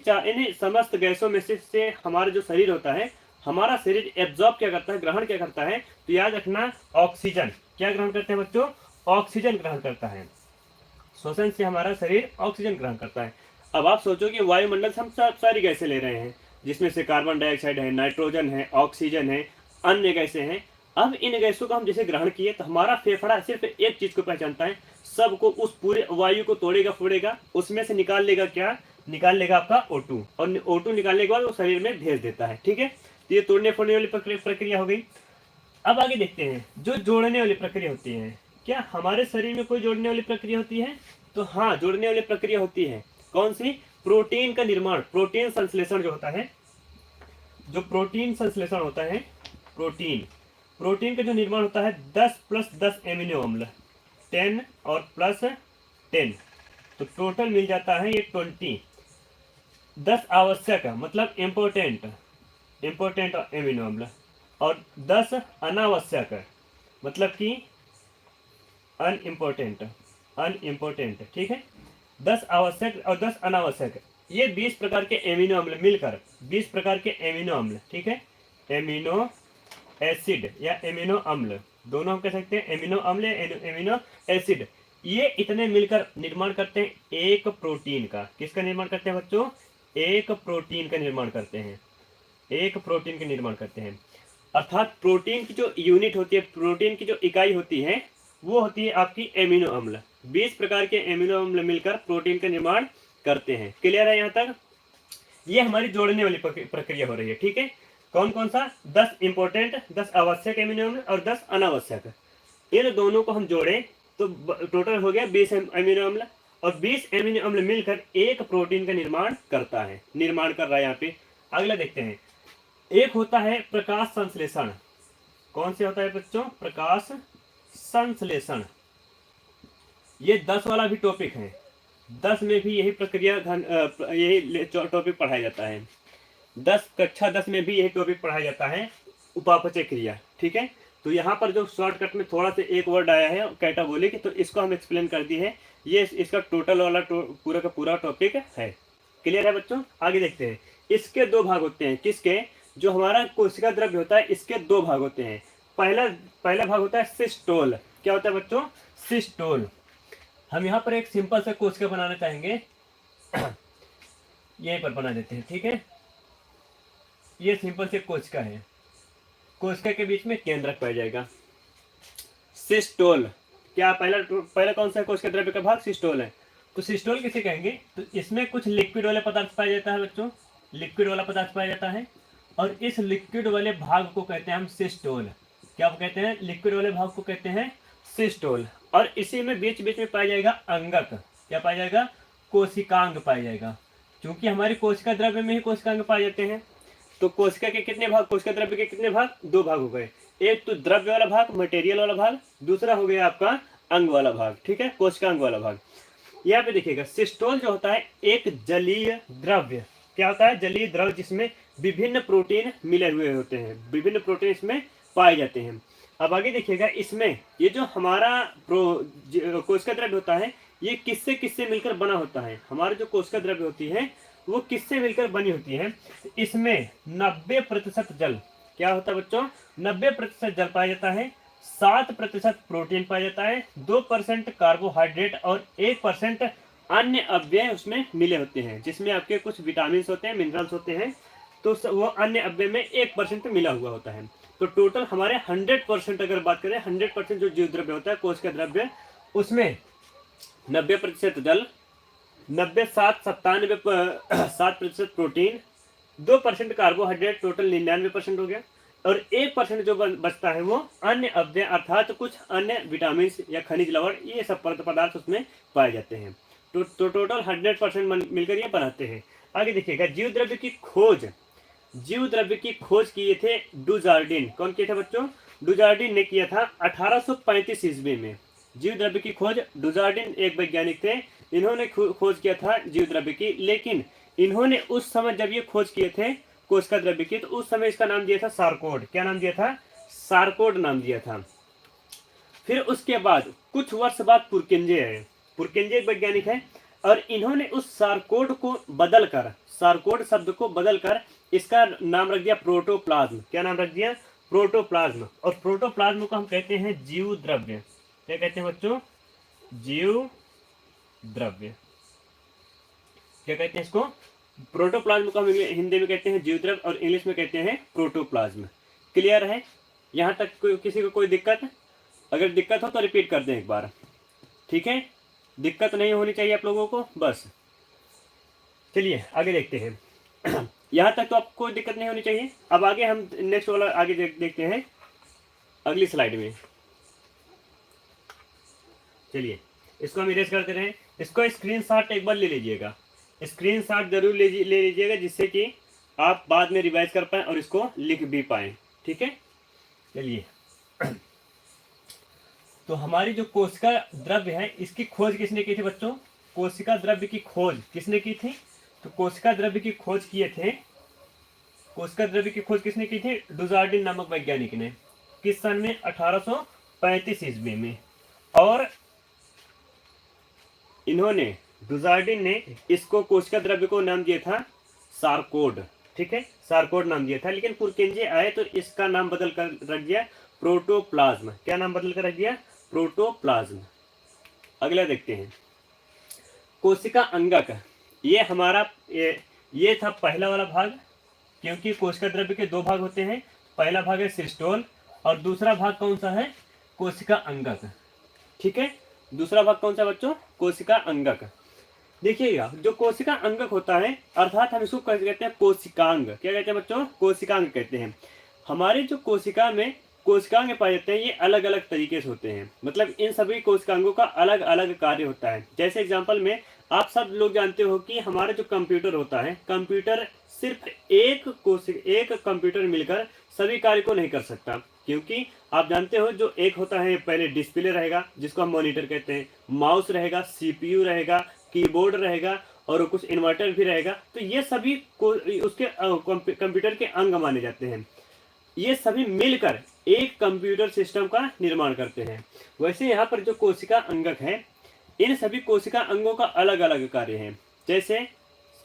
समस्त गैसों में से हमारा जो शरीर होता है, हमारा शरीर एब्जॉर्ब क्या करता है, ग्रहण क्या करता है, तो याद रखना ऑक्सीजन क्या ग्रहण करते हैं बच्चों, ऑक्सीजन ग्रहण करता है। श्वसन से हमारा शरीर ऑक्सीजन ग्रहण करता है। अब आप सोचो कि वायुमंडल से हम सारी गैसें ले रहे हैं, जिसमें से कार्बन डाइऑक्साइड है, नाइट्रोजन है, ऑक्सीजन है, अन्य गैसें हैं। अब इन गैसों को हम जैसे ग्रहण किए तो हमारा फेफड़ा सिर्फ एक चीज को पहचानता है, सबको उस पूरे वायु को तोड़ेगा फोड़ेगा, उसमें से निकाल लेगा क्या, निकाल लेगा आपका O2, और O2 निकालने के बाद वो शरीर में भेज देता है। ठीक है, तो ये तोड़ने फोड़ने वाली प्रक्रिया हो गई। अब आगे देखते हैं जो जोड़ने वाली प्रक्रिया होती है। क्या हमारे शरीर में कोई जोड़ने वाली प्रक्रिया होती है? तो हाँ, जोड़ने वाली प्रक्रिया होती है। कौन सी? प्रोटीन का निर्माण, प्रोटीन संश्लेषण जो होता है, जो प्रोटीन संश्लेषण होता है, प्रोटीन का जो निर्माण होता है 10 + 10 एमिनो अम्ल, 10 और +10, तो टोटल मिल जाता है ये 20। 10 आवश्यक मतलब इम्पोर्टेंट एमिनो अम्ल, और 10 अनावश्यक मतलब कि अनइम्पोर्टेंट। ठीक है, 10 आवश्यक और 10 अनावश्यक, ये 20 प्रकार के एमिनो अम्ल मिलकर 20 प्रकार के एमिनो अम्ल, ठीक है, एमिनो एसिड या एमिनो अम्ल, दोनों हम कह सकते हैं, एमिनो अम्ल या एमिनो एसिड, ये इतने मिलकर निर्माण करते हैं एक प्रोटीन का। किसका निर्माण करते हैं बच्चों? एक प्रोटीन का निर्माण करते हैं, एक प्रोटीन का निर्माण करते हैं। अर्थात प्रोटीन की जो यूनिट होती है, प्रोटीन की जो इकाई होती है, वो होती है आपकी एमिनो अम्ल। 20 प्रकार के एमिनो अम्ल मिलकर प्रोटीन का निर्माण करते हैं। क्लियर है यहाँ तक? ये हमारी जोड़ने वाली प्रक्रिया हो रही है। ठीक है, कौन कौन सा? 10 इंपॉर्टेंट, 10 आवश्यक एमिनो अम्ल और 10 अनावश्यक। इन दोनों को हम जोड़े तो टोटल हो गया 20 एमिनो अम्ल, और 20 एमिनो अम्ल मिलकर एक प्रोटीन का निर्माण करता है, निर्माण कर रहा है यहाँ पे। अगला देखते हैं, एक होता है प्रकाश संश्लेषण। कौन से होता है बच्चों? प्रकाश संश्लेषण। ये 10 वाला भी टॉपिक है, 10 में भी यही प्रक्रिया यही टॉपिक पढ़ाया जाता है। कक्षा 10 में भी यही टॉपिक पढ़ाया जाता है, उपापचय क्रिया। ठीक है, तो यहाँ पर जो शॉर्टकट में थोड़ा सा एक वर्ड आया है कैटाबोलिक, तो इसको हम एक्सप्लेन कर दिए हैं। ये इसका टोटल वाला पूरा का पूरा टॉपिक है। क्लियर है बच्चों? आगे देखते हैं। इसके 2 भाग होते हैं। किसके? जो हमारा कोशिका द्रव्य होता है, इसके 2 भाग होते हैं। पहला भाग होता है सिस्टोल। क्या होता है बच्चों? सिस्टोल। हम यहाँ पर एक सिंपल सा कोशिका बनाना चाहेंगे, यहीं पर बना देते हैं। ठीक है, ये सिंपल से कोशिका है, कोशिका के बीच में केंद्रक पाया जाएगा, सिस्टोल। क्या पहला कौन सा कोशिका द्रव्य का भाग? सिस्टोल है। तो सिस्टोल किसे कहेंगे? तो इसमें कुछ लिक्विड वाले पदार्थ पाया जाता है बच्चों, लिक्विड वाला पदार्थ पाया जाता है, और इस लिक्विड वाले भाग को कहते हैं हम सिस्टोल। क्या कहते हैं? लिक्विड वाले भाग को कहते हैं सिस्टोल। और इसी में बीच बीच में पाया जाएगा अंगक। क्या पाया जाएगा? कोशिकांग पाया जाएगा। क्योंकि हमारी कोशिका द्रव्य में ही कोशिकांग पाए जाते हैं। तो कोशिका के कितने भाग? कोशिका द्रव्य के कितने भाग? 2 भाग हो गए। एक तो द्रव्य वाला भाग, मटेरियल वाला भाग, दूसरा हो गया आपका अंग वाला भाग। ठीक है, कोशिकांग वाला भाग। यहाँ पे देखिएगा, सिस्टोल जो होता है एक जलीय द्रव्य। क्या होता है? जलीय द्रव्य, जिसमें विभिन्न प्रोटीन मिले हुए होते हैं, विभिन्न प्रोटीन इसमें पाए जाते हैं। अब आगे देखिएगा, इसमें ये जो हमारा कोशिका द्रव्य होता है, ये किससे किससे मिलकर बना होता है? हमारी जो कोशिका द्रव्य होती है वो किससे मिलकर बनी होती है? इसमें 90% जल। क्या होता है बच्चों? 90% जल पाया जाता है, 7% प्रोटीन पाया जाता है, 2% कार्बोहाइड्रेट और 1% अन्य अवयव उसमें मिले होते हैं, जिसमें आपके कुछ विटामिन होते हैं, मिनरल्स होते हैं, तो वो अन्य अवयव में 1% मिला हुआ होता है। तो टोटल हमारे 100% अगर बात करें, 100% जो जीव द्रव्य होता है, कोशिका द्रव्य, उसमें 90% जल, 7% प्रोटीन, 2% कार्बोहाइड्रेट, टोटल 99% हो गया, और 1% जो बचता है वो अन्य अवयव, अर्थात कुछ अन्य विटामिन या खनिज लवण, ये सब पदार्थ उसमें पाए जाते हैं। तो टोटल 100% मिलकर ये बनाते हैं। आगे देखिएगा, जीव द्रव्य की खोज किए थे डुजार्डिन। कौन किए थे बच्चों? डुजार्डिन ने किया था 1835 ईस्वी में। जीव द्रव्य की खोज डुजार्डिन एक वैज्ञानिक थे, इन्होंने खोज किया था जीव द्रव्य की। लेकिन इन्होंने उस समय जब ये खोज किए थे कोशिका द्रव्य की, तो उस समय इसका नाम दिया था सार्कोड। क्या नाम दिया था? सारकोड नाम दिया था। फिर उसके बाद कुछ वर्ष बाद पुरकिंजे आए। पुरकिंजे एक वैज्ञानिक है और इन्होंने उस सारकोड को बदलकर, सारकोड शब्द को बदलकर इसका नाम रख दिया प्रोटोप्लाज्म। क्या नाम रख दिया? प्रोटोप्लाज्म। और प्रोटोप्लाज्म को हम कहते हैं जीव द्रव्य। क्या कहते हैं बच्चों? जीव द्रव्य। क्या कहते हैं इसको? प्रोटोप्लाज्म को हम हिंदी में कहते हैं जीव द्रव्य और इंग्लिश में कहते हैं प्रोटोप्लाज्म। क्लियर है? यहाँ तक किसी को कोई दिक्कत? अगर दिक्कत हो तो रिपीट कर दें एक बार, ठीक है? दिक्कत नहीं होनी चाहिए आप लोगों को, बस। चलिए आगे देखते हैं। यहाँ तक तो आपको कोई दिक्कत नहीं होनी चाहिए। अब आगे हम नेक्स्ट वाला आगे देखते हैं अगली स्लाइड में। चलिए इसको हम इरेज करते रहें। इसको स्क्रीनशॉट एक बार ले लीजिएगा, स्क्रीनशॉट जरूर ले लीजिएगा, जिससे कि आप बाद में रिवाइज कर पाएँ और इसको लिख भी पाएँ, ठीक है? चलिए, तो हमारी जो कोशिका द्रव्य है इसकी खोज किसने की थी बच्चों? कोशिका द्रव्य की खोज किसने की थी? तो कोशिका द्रव्य की खोज किए थे, कोशिका द्रव्य की खोज किसने की थी? डुजार्डिन नामक वैज्ञानिक ने। किस सन में? 1835 ईस्वी में। और इन्होंने, डुजार्डिन ने इसको, कोशिका द्रव्य को नाम दिया था सारकोड, ठीक है? सारकोड नाम दिया था। लेकिन पुरकिंजे आए तो इसका नाम बदल कर रख दिया प्रोटोप्लाज्म। क्या नाम बदल कर रख दिया? प्रोटोप्लाज्म। अगला देखते हैं, कोशिका अंगक। ये हमारा ये था पहला वाला भाग, क्योंकि कोशिका द्रव्य के दो भाग होते हैं। पहला भाग है सिस्टोल और दूसरा भाग कौन सा है? कोशिका अंगक, ठीक है? दूसरा भाग कौन सा बच्चों? कोशिका अंगक। देखिएगा, जो कोशिका अंगक होता है, अर्थात हम इसको कहते हैं कोशिकांग। क्या कहते हैं बच्चों? कोशिकांग कहते हैं। हमारे जो कोशिका में कोशिकांग पाए जाते हैं, ये अलग अलग तरीके से होते हैं। मतलब इन सभी कोशिकांगों का अलग अलग कार्य होता है। जैसे एग्जांपल में आप सब लोग जानते हो कि हमारा जो कंप्यूटर होता है, कंप्यूटर सिर्फ एक कंप्यूटर मिलकर सभी कार्य को नहीं कर सकता, क्योंकि आप जानते हो जो एक होता है, पहले डिस्प्ले रहेगा जिसको हम मॉनिटर कहते हैं, माउस रहेगा, सीपीयू रहेगा, कीबोर्ड रहेगा और कुछ इन्वर्टर भी रहेगा। तो ये सभी उसके कंप्यूटर के अंग माने जाते हैं। ये सभी मिलकर एक कंप्यूटर सिस्टम का निर्माण करते हैं। वैसे यहाँ पर जो कोशिका अंगक है, इन सभी कोशिका अंगों का अलग अलग कार्य है। जैसे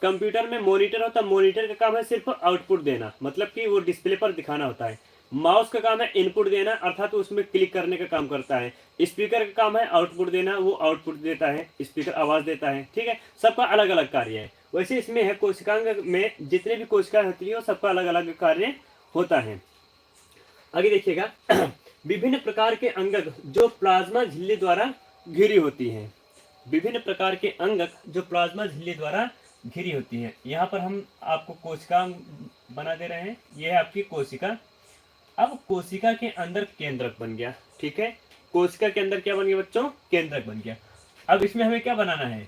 कंप्यूटर में मॉनिटर होता है, मॉनिटर का काम है सिर्फ आउटपुट देना, मतलब कि वो डिस्प्ले पर दिखाना होता है। माउस का काम है इनपुट देना, अर्थात उसमें क्लिक करने का काम करता है। स्पीकर का काम है आउटपुट देना, वो आउटपुट देता है, स्पीकर आवाज देता है, ठीक है? सबका अलग अलग कार्य है। वैसे इसमें है कोशिकांग में जितने भी कोशिका होती है सबका अलग अलग कार्य होता है। आगे देखिएगा, विभिन्न प्रकार के अंगक जो प्लाज्मा झिल्ली द्वारा घिरी होती हैं। विभिन्न प्रकार के अंगक जो प्लाज्मा झिल्ली द्वारा घिरी होती है। यहाँ पर हम आपको कोशिका बना दे रहे हैं। यह है आपकी कोशिका। अब कोशिका के अंदर केंद्रक बन गया, ठीक है? कोशिका के अंदर क्या बन गया बच्चों? केंद्रक बन गया। अब इसमें हमें क्या बनाना है?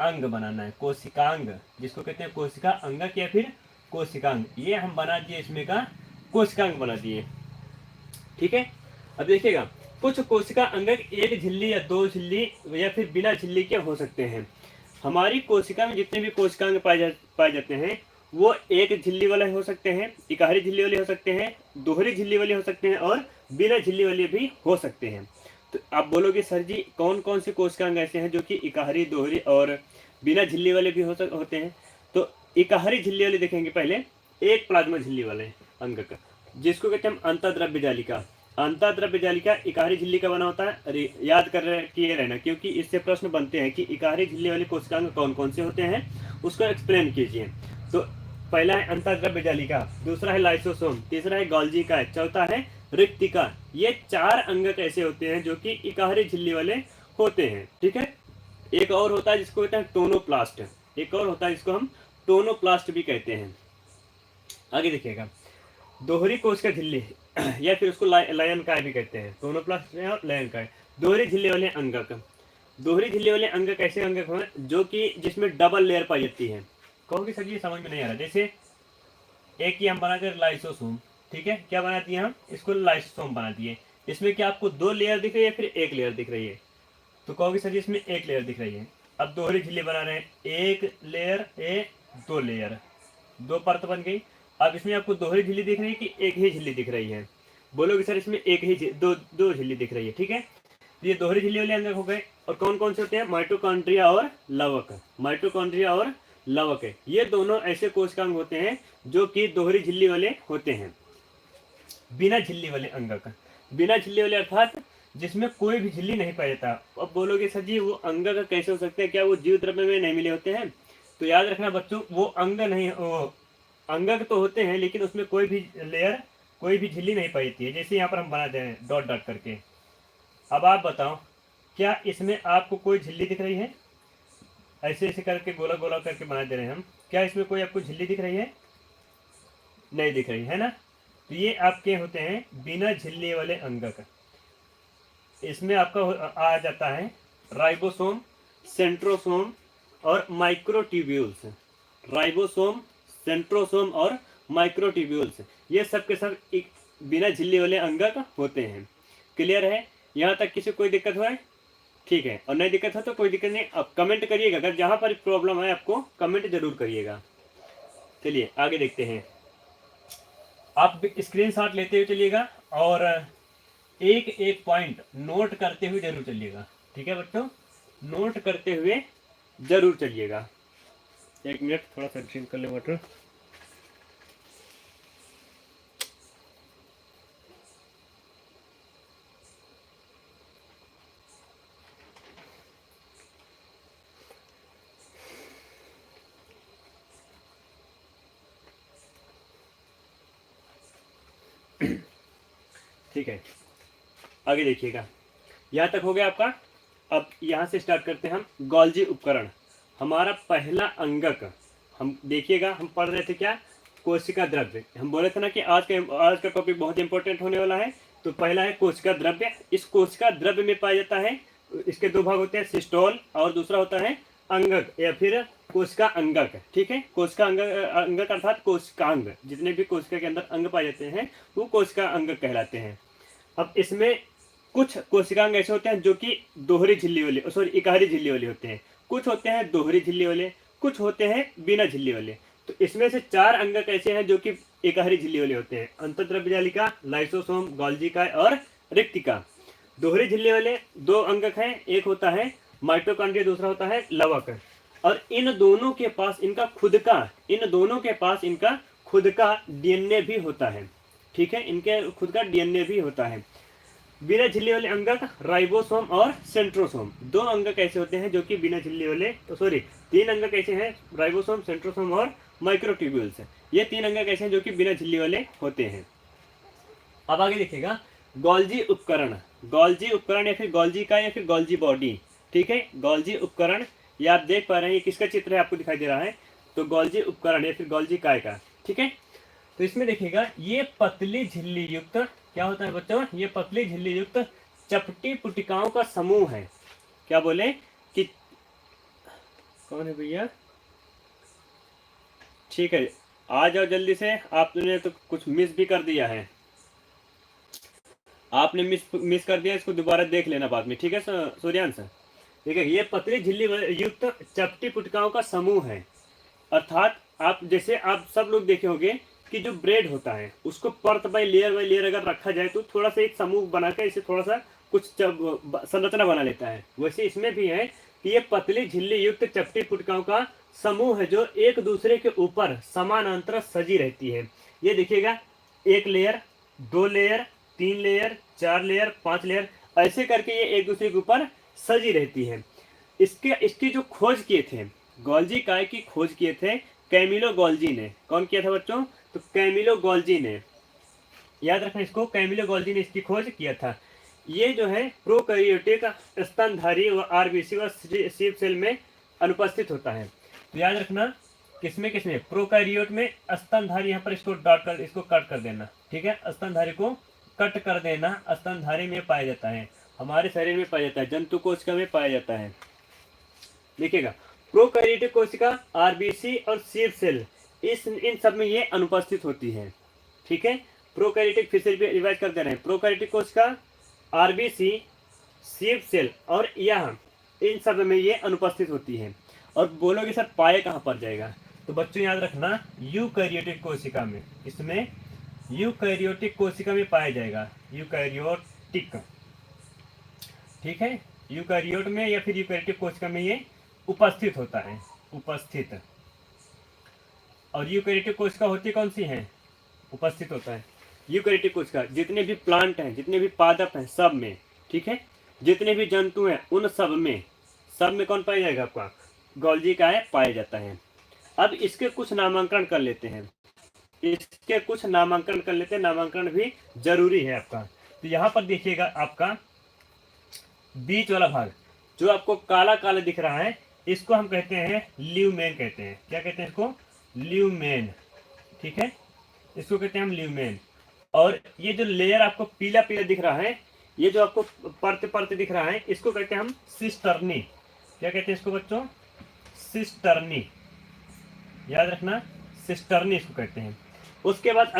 अंग बनाना है, कोशिकांग, जिसको कहते हैं कोशिका अंगक या फिर कोशिकांग। ये हम बना दिए, इसमें का कोशिकांग बना दिए, ठीक है? अब देखिएगा, कुछ कोशिका अंगक एक झिल्ली या दो झिल्ली या फिर बिना झिल्ली के हो सकते हैं। हमारी कोशिका में जितने भी कोशिकांग पाए जाते हैं वो एक झिल्ली वाले हो सकते हैं, इकाहरी झिल्ली वाले हो सकते हैं, दोहरी झिल्ली वाले हो सकते हैं और बिना झिल्ली वाले भी हो सकते हैं। तो आप बोलोगे सर जी कौन कौन से कोशिकांग ऐसे हैं जो कि इकाहरी, दोहरी और बिना झिल्ली वाले भी होते हैं? तो इकाहरी झिल्ली वाले देखेंगे पहले, एक प्लाज्मा झिल्ली वाले अंगक, जिसको कहते हैं अंतःद्रव्य जालिका। अंतःद्रव्य जालिका इकाहरी झिल्ली का बना होता है। अरे याद किए रहना, क्योंकि इससे प्रश्न बनते हैं कि इकाहरी झिल्ली वाले कोशिकांग कौन कौन से होते हैं, उसको एक्सप्लेन कीजिए। तो पहला है अंतःद्रव्य जालिका, दूसरा है लाइसोसोम, तीसरा है गोल्गी का, चौथा है रिक्तिका। ये चार अंगक ऐसे होते हैं जो कि इकाहरी झिल्ली वाले होते हैं, ठीक है? एक और होता है जिसको कहते हैं टोनोप्लास्ट, एक और होता है जिसको हम टोनोप्लास्ट भी कहते हैं। आगे देखिएगा, दोहरी कोशिका झिल्ली या फिर उसको लायनकाय भी कहते हैं, टोनोप्लास्ट और लायनकाय, दोहरी झिल्ली वाले अंगक। दोहरी झिल्ली वाले अंगक ऐसे अंगक हैं जो कि जिसमें डबल लेयर पाई जाती है। कहोगे सर ये समझ में नहीं आ रहा। जैसे एक ही हम बना कर लाइसोसोम, ठीक है? क्या बना दिए हम? इसको लाइसोसोम बना दिए। इसमें क्या आपको दो लेयर दिख रही है फिर एक लेयर दिख रही है? तो कहोगे सर इसमें एक लेयर दिख रही है। अब दोहरी झिल्ली बना रहे हैं, एक लेयर, दो लेयर, दो परत बन गई। अब इसमें आपको दोहरी झिल्ली दिख रही है कि एक ही झिल्ली दिख रही है? बोलोगे सर इसमें एक ही दो झिल्ली दिख रही है, ठीक है। तो ये दोहरी झिल्ली वाले अंगक हो गए। और कौन कौन से होते हैं? माइटोकॉन्ड्रिया और लवक। माइटोकॉन्ड्रिया और लवक है, ये दोनों ऐसे कोशिकांग होते हैं जो कि दोहरी झिल्ली वाले होते हैं। बिना झिल्ली वाले अंगक, बिना झिल्ली वाले अर्थात जिसमें कोई भी झिल्ली नहीं पाया जाता। अब बोलोगे सर जी वो अंगक कैसे हो सकते हैं, क्या वो जीव द्रव्य में नहीं मिले होते हैं? तो याद रखना बच्चों, वो अंग नहीं, वो अंगक तो होते हैं लेकिन उसमें कोई भी लेयर, कोई भी झिल्ली नहीं पाई जाती है। जैसे यहाँ पर हम बना दे रहे हैं डॉट डॉट करके। अब आप बताओ क्या इसमें आपको कोई झिल्ली दिख रही है? ऐसे ऐसे करके गोला गोला करके बना दे रहे हैं हम, क्या इसमें कोई आपको झिल्ली दिख रही है? नहीं दिख रही है ना। तो ये आपके होते हैं बिना झिल्ली वाले अंगक। इसमें आपका आ जाता है राइबोसोम, सेंट्रोसोम और माइक्रोट्यूब्यूल्स। राइबोसोम, सेंट्रोसोम और माइक्रोट्यूब्यूल्स, ये सब के सब एक बिना झिल्ली वाले अंगक होते हैं। क्लियर है? यहाँ तक किसी कोई दिक्कत हुआ है? ठीक है, और नहीं दिक्कत है तो कोई दिक्कत नहीं, आप कमेंट करिएगा। अगर जहाँ पर प्रॉब्लम है आपको कमेंट जरूर करिएगा। चलिए आगे देखते हैं। आप स्क्रीनशॉट लेते हुए चलिएगा और एक एक पॉइंट नोट करते हुए जरूर चलिएगा, ठीक है बच्चों? नोट करते हुए जरूर चलिएगा। एक मिनट, थोड़ा सा ड्रिंक कर ले वाटर। ठीक है, आगे देखिएगा। यहाँ तक हो गया आपका। अब यहाँ से स्टार्ट करते हैं हम। गोल्जी उपकरण, हमारा पहला अंगक। हम देखिएगा, हम पढ़ रहे थे क्या? कोशिका द्रव्य। हम बोले थे ना कि आज का टॉपिक बहुत इंपॉर्टेंट होने वाला है। तो पहला है कोशिका द्रव्य। इस कोशिका द्रव्य में पाया जाता है, इसके दो भाग होते हैं, सिस्टोल और दूसरा होता है अंगक या फिर कोशिका अंगक, ठीक है। कोशिका अंगक अर्थात कोशिकांग, जितने भी कोशिका के अंदर अंग पाए जाते हैं वो कोशिका अंगक कहलाते हैं। अब इसमें कुछ कोशिकांग ऐसे होते हैं जो कि दोहरी झिल्ली वाले, सॉरी इकहरी झिल्ली वाले होते हैं। कुछ होते हैं दोहरी झिल्ली वाले, कुछ होते हैं बिना झिल्ली वाले। तो इसमें से 4 अंगक ऐसे हैं जो कि इकहरी झिल्ली वाले होते हैं। अंतःद्रव्यजालिका, लाइसोसोम, गोल्जी और रिक्तिका। दोहरी झिल्ली वाले 2 अंगक हैं, एक होता है माइटोकॉन्ड्रिया, दूसरा होता है लवक। और इन दोनों के पास इनका खुद का डीएनए भी होता है, ठीक है। इनके खुद का डीएनए भी होता है। बिना झिल्ली वाले अंगक राइबोसोम और सेंट्रोसोम, 2 अंगक ऐसे होते हैं जो कि बिना झिल्ली वाले, सॉरी 3 अंगक ऐसे हैं, राइबोसोम, सेंट्रोसोम और माइक्रोट्यूब्यूल्स। ये 3 अंगक ऐसे हैं जो कि बिना झिल्ली वाले होते हैं। अब आगे देखिएगा गोल्जी उपकरण। गोल्जी उपकरण या फिर गोल्जी का या फिर गोल्जी बॉडी, ठीक है। गोल्जी उपकरण, ये आप देख पा रहे हैं, ये किसका चित्र है आपको दिखाई दे रहा है? तो गोल्जी उपकरण या फिर गोल्जी काय का, ठीक है। तो इसमें देखिएगा ये पतली झिल्ली युक्त क्या होता है बच्चों? ये पतली झिल्ली युक्त चपटी पुटिकाओं का समूह है। क्या बोले कि कौन है भैया? ठीक है, आ जाओ जल्दी से। आपने तो कुछ मिस भी कर दिया है, आपने मिस कर दिया, इसको दोबारा देख लेना बाद में, ठीक है सूर्यांश? ठीक है, ये पतली झिल्ली युक्त चपटी पुटिकाओं का समूह है। अर्थात आप जैसे आप सब लोग देखे होंगे कि जो ब्रेड होता है उसको परत बाय लेयर अगर रखा जाए तो थोड़ा सा एक समूह बनाकर इसे थोड़ा सा कुछ संरचना बना लेता है। वैसे इसमें भी है कि ये पतली झिल्ली युक्त चपटी पुटिकाओं का समूह है जो एक दूसरे के ऊपर समानांतर सजी रहती है। ये देखिएगा, 1 layer, 2 layer, 3 layer, 4 layer, 5 layer, ऐसे करके ये एक दूसरे के ऊपर सजी रहती है। इसकी जो खोज किए थे, गोल्जी काय की खोज किए थे कैमिलो गोल्जी ने। कौन किया था बच्चों? तो कैमिलो गोल्जी ने, याद रखना इसको, कैमिलो गोल्जी ने इसकी खोज किया था। ये जो है प्रोकैरियोटिक स्तनधारी व आरबीसी व सीप सेल में अनुपस्थित होता है। तो याद रखना किसमें प्रोकैरियोट में स्तनधारी, यहाँ पर इसको डॉट कर, इसको कट कर देना, ठीक है। स्तनधारी को कट कर देना। स्तनधारी में पाया जाता है, हमारे शरीर में पाया जाता है, जंतु कोशिका में पाया जाता है। देखिएगा प्रोकैरियोटिक कोशिका, आरबीसी और सीप सेल, इन सब में ये अनुपस्थित होती है, ठीक है। प्रोकैरियोटिक, फिर से रिवाइज कर दे रहे हैं, प्रोकैरियोटिक कोशिका, आरबीसी, सीप सेल और यह इन सब में ये अनुपस्थित होती है। और बोलोगे सर पाया कहाँ पर जाएगा? तो बच्चों याद रखना यूकैरियोटिक कोशिका में, इसमें यूकैरियोटिक कोशिका में पाया जाएगा, यूकैरियोटिक, ठीक है, यूकैरियोट में या फिर यूकैरियोटिक कोशिका में ये उपस्थित होता है, उपस्थित। और यूकैरियोटिक कोशिका होती कौन सी है, उपस्थित होता है। यूकैरियोटिक कोशिका जितने भी प्लांट हैं, जितने भी पादप हैं, सब में, ठीक है, जितने भी जंतु हैं उन सब में कौन पाया जाएगा, आपका गोल्जी काय पाया जाता है। अब इसके कुछ नामांकन कर लेते हैं, इसके कुछ नामांकन कर लेते हैं, नामांकन भी जरूरी है आपका। तो यहाँ पर देखिएगा आपका बीच वाला भाग जो आपको काला काला दिख रहा है, इसको हम कहते हैं ल्यूमेन कहते हैं। क्या कहते हैं इसको, ल्यूमेन, ठीक है, इसको कहते हैं हम ल्यूमेन। और ये जो लेयर आपको पीला पीला दिख रहा है, ये जो आपको परत परत दिख रहा है, इसको कहते हैं हम सिस्टर्नी। क्या कहते हैं इसको बच्चों, सिस्टर्नी, याद रखना, सिस्टर्नी इसको कहते हैं। उसके बाद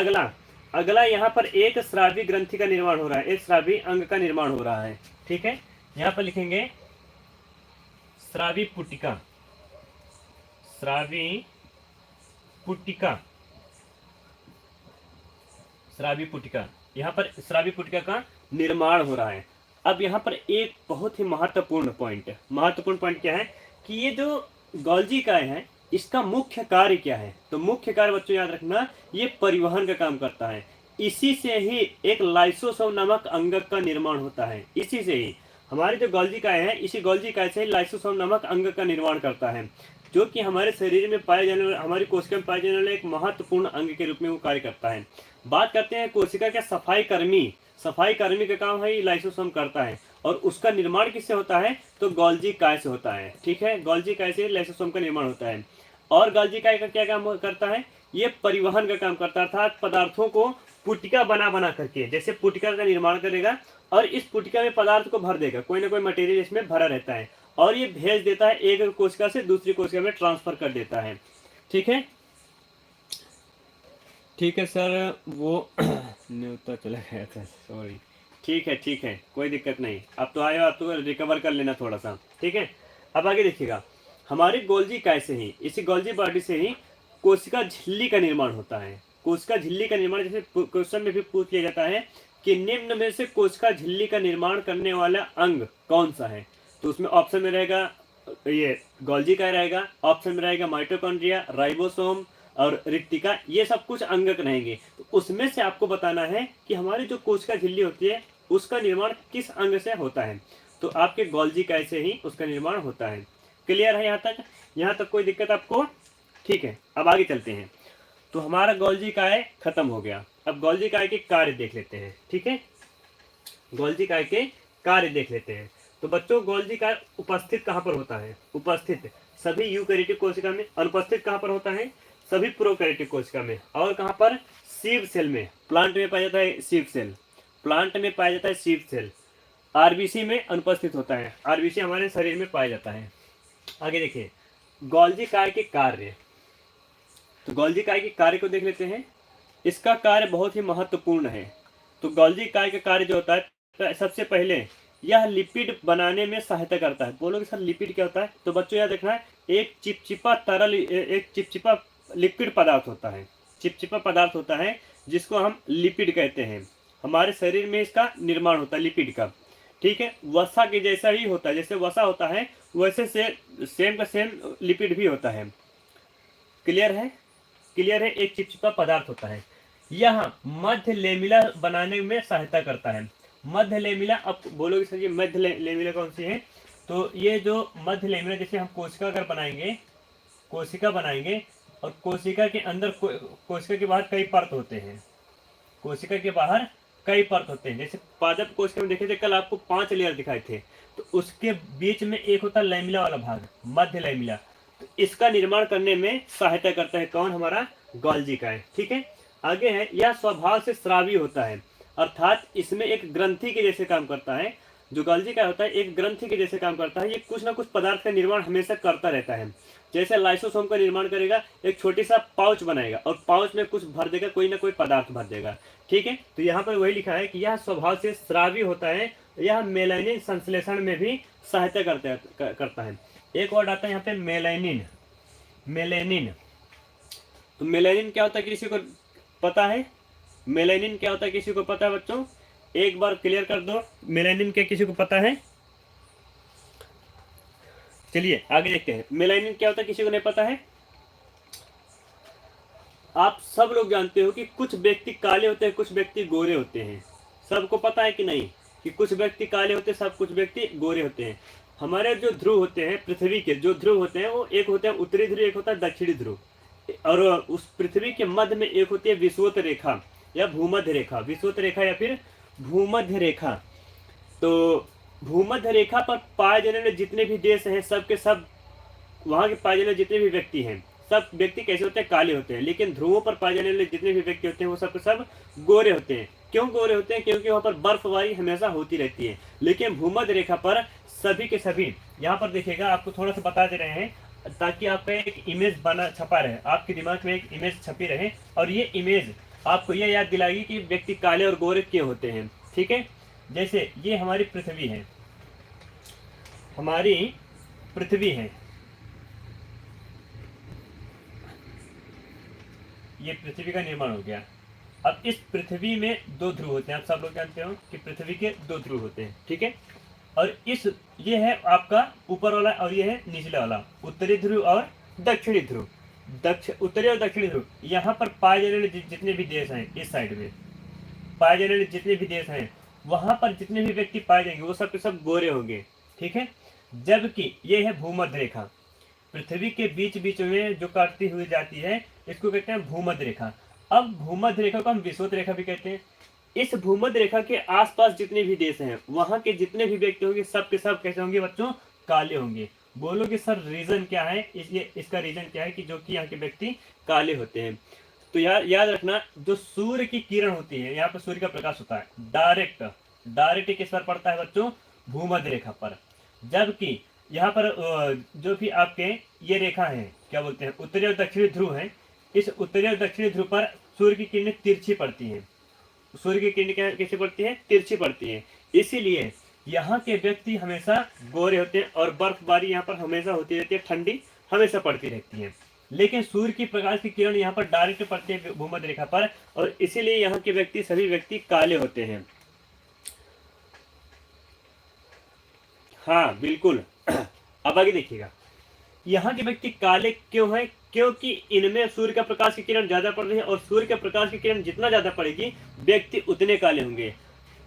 अगला यहाँ पर एक श्रावी ग्रंथि का निर्माण हो रहा है, एक श्रावी अंग का निर्माण हो रहा है, ठीक है। यहाँ पर लिखेंगे श्रावी पुटिका, श्रावी पुटिका, श्रावी पुटिका, यहाँ पर श्रावी पुटिका का निर्माण हो रहा है। अब यहाँ पर एक बहुत ही महत्वपूर्ण पॉइंट क्या है कि ये जो गोल्जी काय है इसका मुख्य कार्य क्या है। तो मुख्य कार्य बच्चों याद रखना, ये परिवहन का काम करता है। इसी से ही एक लाइसोसोम नामक अंगक का निर्माण होता है। इसी से ही हमारे जो गोल्जी काय है, इसी गोल्जी काय से ही लाइसोसोम नामक अंगक का निर्माण करता है, जो कि हमारे शरीर में पाए जाने वाले, हमारी कोशिका में पाए जाने वाले एक महत्वपूर्ण अंग के रूप में वो कार्य करता है। बात करते हैं कोशिका के सफाई कर्मी का काम है, लाइसोसोम करता है। और उसका निर्माण किससे होता है, तो गोल्जी काय से होता है, ठीक है, गोल्जी काय से लाइसोसोम का निर्माण होता है। और गोल्जी काय का क्या काम करता है, ये परिवहन का काम करता है, अर्थात पदार्थों को पुटिका बना करके, जैसे पुटिका का निर्माण करेगा और इस पुटिका में पदार्थ को भर देगा, कोई ना कोई मटेरियल इसमें भरा रहता है और ये भेज देता है, एक कोशिका से दूसरी कोशिका में ट्रांसफर कर देता है, ठीक है। ठीक है सर, वो न्यूता चला गया था, सॉरी, ठीक है, कोई दिक्कत नहीं, अब तो आए हो, आप तो रिकवर कर लेना थोड़ा सा, ठीक है। अब आगे देखिएगा, हमारे गोल्जी काय से ही, इसी गोल्जी बॉडी से ही कोशिका झिल्ली का निर्माण होता है। कोशिका झिल्ली का निर्माण जैसे क्वेश्चन में भी पूछ लिया जाता है कि निम्न में से कोशिका झिल्ली का निर्माण करने वाला अंग कौन सा है, तो उसमें ऑप्शन में रहेगा ये गोल्जी काय रहेगा, ऑप्शन में रहेगा माइटोकॉन्ड्रिया, राइबोसोम और रिक्टिका, ये सब कुछ अंगक रहेंगे। तो उसमें से आपको बताना है कि हमारी जो कोशिका झिल्ली होती है उसका निर्माण किस अंग से होता है, तो आपके गोल्जी काय से ही उसका निर्माण होता है। क्लियर है यहाँ तक कोई दिक्कत आपको, ठीक है। अब आगे चलते हैं, तो हमारा गोल्जी काय खत्म हो गया। अब गोल्जी काय के कार्य देख लेते हैं, ठीक है, गोल्जी काय के कार्य देख लेते हैं। तो बच्चों गोल्जी काय उपस्थित कहाँ पर होता है, उपस्थित सभी यूकैरियोटिक कोशिका में, अनुपस्थित कहाँ पर होता है, सभी प्रोकैरियोटिक कोशिका में, और कहाँ पर, सीव सेल में, प्लांट में पाया जाता है सीव सेल, प्लांट में पाया जाता है सीव सेल, आरबीसी में अनुपस्थित होता है, आरबीसी हमारे शरीर में पाया जाता है। आगे देखिए गोल्जी काय के कार्य, तो गोल्जी काय के कार्य को देख लेते हैं। इसका कार्य बहुत ही महत्वपूर्ण है। तो गोल्जी काय का कार्य जो होता है, तो सबसे पहले यह लिपिड बनाने में सहायता करता है। बोलोगे सर लिपिड क्या होता है, तो बच्चों याद रखना है, एक चिपचिपा तरल, एक चिपचिपा लिक्विड पदार्थ होता है, चिपचिपा पदार्थ होता है जिसको हम लिपिड कहते हैं। हमारे शरीर में इसका निर्माण होता है लिपिड का, ठीक है, वसा के जैसा ही होता है, जैसे वसा होता है वैसे से सेम का सेम लिपिड भी होता है। क्लियर है, एक चिपचिपा पदार्थ होता है। यह मध्य लेमिला बनाने में सहायता करता है। मध्य लेमिला, अब बोलोगे सर ये मध्य लेमिला कौन सी है, तो ये जो मध्य लेमिला, जैसे हम कोशिका अगर बनाएंगे, कोशिका बनाएंगे और कोशिका के अंदर कोशिका के बाहर कई परत होते हैं, कोशिका के बाहर कई परत होते हैं। जैसे पादप कोशिका में देखे थे कल आपको 5 लेयर दिखाए थे, तो उसके बीच में एक होता है लैमिला वाला भाग, मध्य लैमिला, तो इसका निर्माण करने में सहायता करता है कौन, हमारा गोल्जी काय, ठीक है। आगे है, यह स्वभाव से स्रावी होता है, अर्थात इसमें एक ग्रंथि के जैसे काम करता है। जो गोल्जी काय होता है एक ग्रंथि के जैसे काम करता है, ये कुछ ना कुछ पदार्थ का निर्माण हमेशा करता रहता है। जैसे लाइसोसोम का निर्माण करेगा, एक छोटी सा पाउच बनाएगा और पाउच में कुछ भर देगा, कोई ना कोई पदार्थ भर देगा, ठीक है। तो यहाँ पर वही लिखा है कि यह स्वभाव से स्रावी होता है, यह मेलानिन संश्लेषण में भी सहायता करता है। एक वर्ड आता है यहाँ पे मेलानिन, मेलेनिन, तो मेलानिन क्या होता है, किसी को पता है, मेलानिन क्या होता है किसी को पता है बच्चों? एक बार क्लियर कर दो, मेलानिन क्या किसी को पता है? चलिए आगे देखते हैं, मेलानिन क्या होता है किसी को नहीं पता है? आप सब लोग जानते हो कि कुछ व्यक्ति काले होते हैं, कुछ व्यक्ति गोरे होते हैं। सबको पता है कि नहीं कि कुछ व्यक्ति काले होते हैं, सब कुछ व्यक्ति गोरे होते हैं। हमारे जो ध्रुव होते हैं, पृथ्वी के जो ध्रुव होते हैं, वो एक होते हैं उत्तरी ध्रुव, एक होता है दक्षिणी ध्रुव। और उस पृथ्वी के मध्य में एक होती है विषुवत रेखा या भूमध्य रेखा, विषुवत रेखा या फिर भूमध्य रेखा। तो भूमध्य रेखा पर पाए जाने वाले जितने भी देश हैं, सब के सब वहाँ के पाए जाने वाले जितने भी व्यक्ति हैं, सब व्यक्ति कैसे होते हैं? काले होते हैं। लेकिन ध्रुवों पर पाए जाने वाले जितने भी व्यक्ति होते हैं वो सब के सब गोरे होते हैं। क्यों गोरे होते हैं? क्योंकि वहाँ पर बर्फबारी हमेशा होती रहती है। लेकिन भूमध्य रेखा पर सभी के सभी, यहाँ पर देखिएगा आपको थोड़ा सा बता दे रहे हैं ताकि आपका एक इमेज बना छपा रहे, आपके दिमाग में एक इमेज छपी रहे, और ये इमेज आपको ये याद दिलाएगी कि व्यक्ति काले और गोरे क्यों होते हैं। ठीक है, जैसे ये हमारी पृथ्वी है, हमारी पृथ्वी है, ये पृथ्वी का निर्माण हो गया। अब इस पृथ्वी में दो ध्रुव होते हैं, आप सब लोग जानते हो कि पृथ्वी के दो ध्रुव होते हैं। ठीक है, और इस ये है आपका ऊपर वाला और ये है निचले वाला, उत्तरी ध्रुव और दक्षिणी ध्रुव। उत्तरी और दक्षिणी ध्रुव यहाँ पर पाए जाने वाले जितने भी देश हैं, इस साइड में पाए जाने वाले जितने भी देश हैं, वहां पर जितने भी व्यक्ति पाए जाएंगे वो सब के सब गोरे होंगे। ठीक है, जबकि ये है भूमध्य रेखा, पृथ्वी के बीच बीच में जो काटती हुई जाती है, इसको कहते हैं भूमध्य रेखा। अब भूमध्य रेखा को हम विषुवत रेखा भी कहते हैं। इस भूमध्य रेखा के आसपास जितने भी देश हैं, वहां के जितने भी व्यक्ति होंगे, सब के सब कैसे होंगे बच्चों? काले होंगे। बोलोगे सर रीजन क्या है? इसका रीजन क्या है कि जो कि यहाँ के व्यक्ति काले होते हैं? तो याद रखना, जो सूर्य की किरण होती है, यहाँ पर सूर्य का प्रकाश होता है, डायरेक्ट किस पर पड़ता है बच्चों? भूमध्य रेखा पर। जबकि यहाँ पर जो भी आपके ये रेखा है, क्या बोलते हैं, उत्तरी और दक्षिणी ध्रुव है, इस उत्तरी और दक्षिणी ध्रुव पर सूर्य की किरणें तिरछी पड़ती हैं। सूर्य की किरणें कैसे पड़ती है? तिरछी पड़ती है। इसीलिए यहाँ के व्यक्ति हमेशा गोरे होते हैं और बर्फबारी यहाँ पर हमेशा होती रहती है, ठंडी हमेशा पड़ती रहती है। लेकिन सूर्य की प्रकाश की किरण यहाँ पर डायरेक्ट पड़ती है भूमध्य रेखा पर, और इसीलिए यहाँ के व्यक्ति सभी व्यक्ति काले होते हैं। हाँ बिल्कुल। अब आगे देखिएगा, यहाँ के व्यक्ति काले क्यों हैं? क्योंकि इनमें सूर्य का प्रकाश की किरण ज्यादा पड़ रही है, और सूर्य का प्रकाश की किरण जितना ज्यादा पड़ेगी व्यक्ति उतने काले होंगे।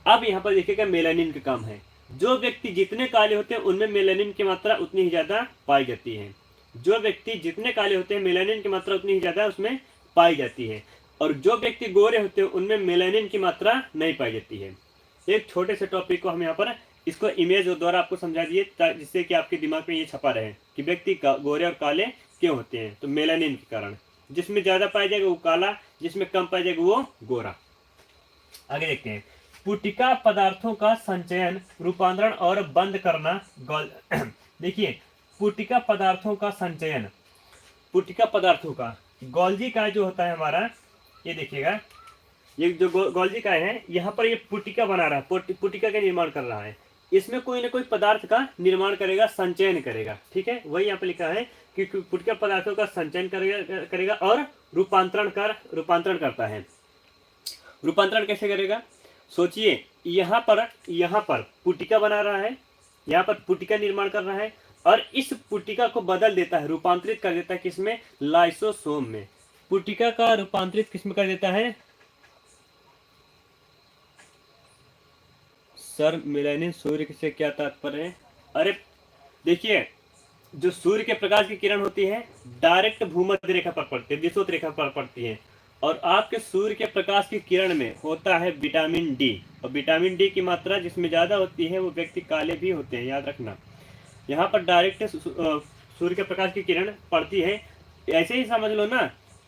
अब यहाँ पर देखिएगा मेलानिन का काम है। जो व्यक्ति जितने काले होते हैं उनमें मेलानिन की मात्रा उतनी ही ज्यादा पाई जाती है। जो व्यक्ति जितने काले होते हैं मेलानिन की मात्रा उतनी ही ज्यादा उसमें पाई जाती है, और जो व्यक्ति गोरे होते हैं उनमें मेलानिन की मात्रा नहीं पाई जाती है। एक छोटे से टॉपिक को हम यहाँ पर इसको इमेज द्वारा आपको समझा दिए, जिससे कि आपके दिमाग में ये छपा रहे कि व्यक्ति गोरे और काले क्यों होते हैं। तो मेलानिन के कारण, जिसमें ज्यादा पाया जाएगा वो काला, जिसमें कम पाया जाएगा वो गोरा। आगे देखते हैं, पुटिका पदार्थों का संचयन, रूपांतरण और बंद करना। देखिए, पुटिका पदार्थों का संचयन, पुटिका पदार्थों का, गोल्जी का जो होता है हमारा, ये देखिएगा, ये जो गोल्जी का है यहाँ पर ये पुटिका बना रहा है, पुटिका का निर्माण कर रहा है। इसमें कोई ना कोई पदार्थ का निर्माण करेगा, संचयन करेगा। ठीक है, वही यहाँ पे लिखा है कि पुटिका पदार्थों का संचयन करेगा और रूपांतरण करता है। रूपांतरण कैसे करेगा? सोचिए, यहाँ पर पुटिका बना रहा है, यहाँ पर पुटिका निर्माण कर रहा है, और इस पुटिका को बदल देता है, रूपांतरित कर देता है किसमें? लाइसोसोम में। पुटिका का रूपांतरित किसमें कर देता है? सर मेलानिन सूर्य से क्या तात्पर्य है? अरे देखिए, जो सूर्य के प्रकाश की किरण होती है डायरेक्ट भूमध्य रेखा पर पड़ती है, विषुवत रेखा पर पड़ती है, और आपके सूर्य के प्रकाश की किरण में होता है विटामिन डी, और विटामिन डी की मात्रा जिसमें ज्यादा होती है वो व्यक्ति काले भी होते हैं, याद रखना। यहाँ पर डायरेक्ट सूर्य के प्रकाश की किरण पड़ती है। ऐसे ही समझ लो ना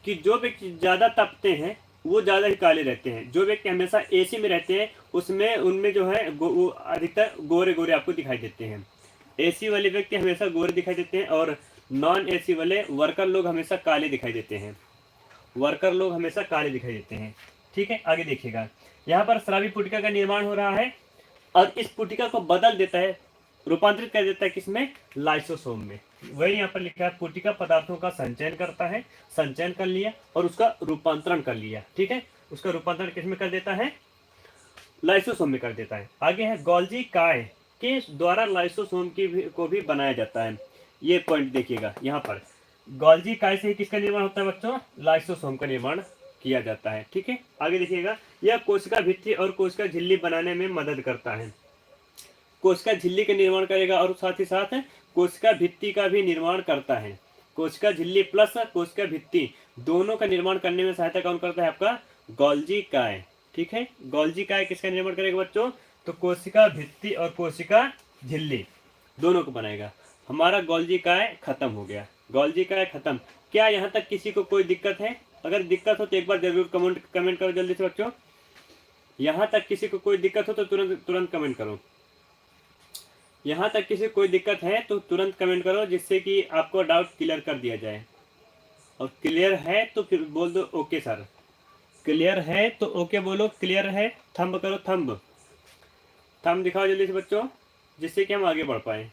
कि जो व्यक्ति ज्यादा तपते हैं वो ज्यादा ही काले रहते हैं। जो व्यक्ति हमेशा एसी में रहते हैं उसमें उनमें जो है वो अधिकतर गोरे गोरे आपको दिखाई देते हैं। एसी वाले व्यक्ति हमेशा गोरे दिखाई देते हैं, और नॉन एसी वाले वर्कर लोग हमेशा काले दिखाई देते हैं। ठीक है, आगे देखिएगा, यहाँ पर स्रावी पुटिका का निर्माण हो रहा है, और इस पुटिका को बदल देता है, रूपांतरित कर देता है किसमें? लाइसोसोम में। वही यहाँ पर लिखा है, पुटिका पदार्थों का संचयन करता है, संचयन कर लिया और उसका रूपांतरण कर लिया। ठीक है, उसका रूपांतरण किस में कर देता है, लाइसोसोम में कर देता है। आगे है गोल्जी काय के द्वारा लाइसोसोम को भी बनाया जाता है। ये पॉइंट देखिएगा यहाँ पर, गोल्जी काय से ही किसका निर्माण होता है बच्चों, लाइसोसोम का निर्माण किया जाता है। ठीक है, आगे देखिएगा, यह कोशिका भित्ति और कोशिका झिल्ली बनाने में मदद करता है। कोशिका झिल्ली का निर्माण करेगा और साथ ही साथ कोशिका भित्ति का भी निर्माण करता है। कोशिका झिल्ली प्लस कोशिका भित्ति दोनों का निर्माण करने में सहायता कौन करता है, आपका गोल्जी काय। ठीक है, गोल्जी काय किसका निर्माण करेगा बच्चों, तो कोशिका भित्ति और कोशिका झिल्ली दोनों को बनाएगा। हमारा गोल्जी काय खत्म हो गया, गोल्जी काय खत्म। क्या यहाँ तक किसी को कोई दिक्कत है? अगर दिक्कत हो तो एक बार जरूर कमेंट करो जल्दी से बच्चों। यहाँ तक किसी को कोई दिक्कत हो तो तुरंत कमेंट करो। यहाँ तक किसी को कोई दिक्कत है तो तुरंत कमेंट करो, जिससे कि आपको डाउट क्लियर कर दिया जाए। और क्लियर है तो फिर बोल दो ओके सर, क्लियर है तो ओके बोलो, क्लियर है थंब करो, थंब दिखाओ जल्दी से बच्चों, जिससे कि हम आगे बढ़ पाए।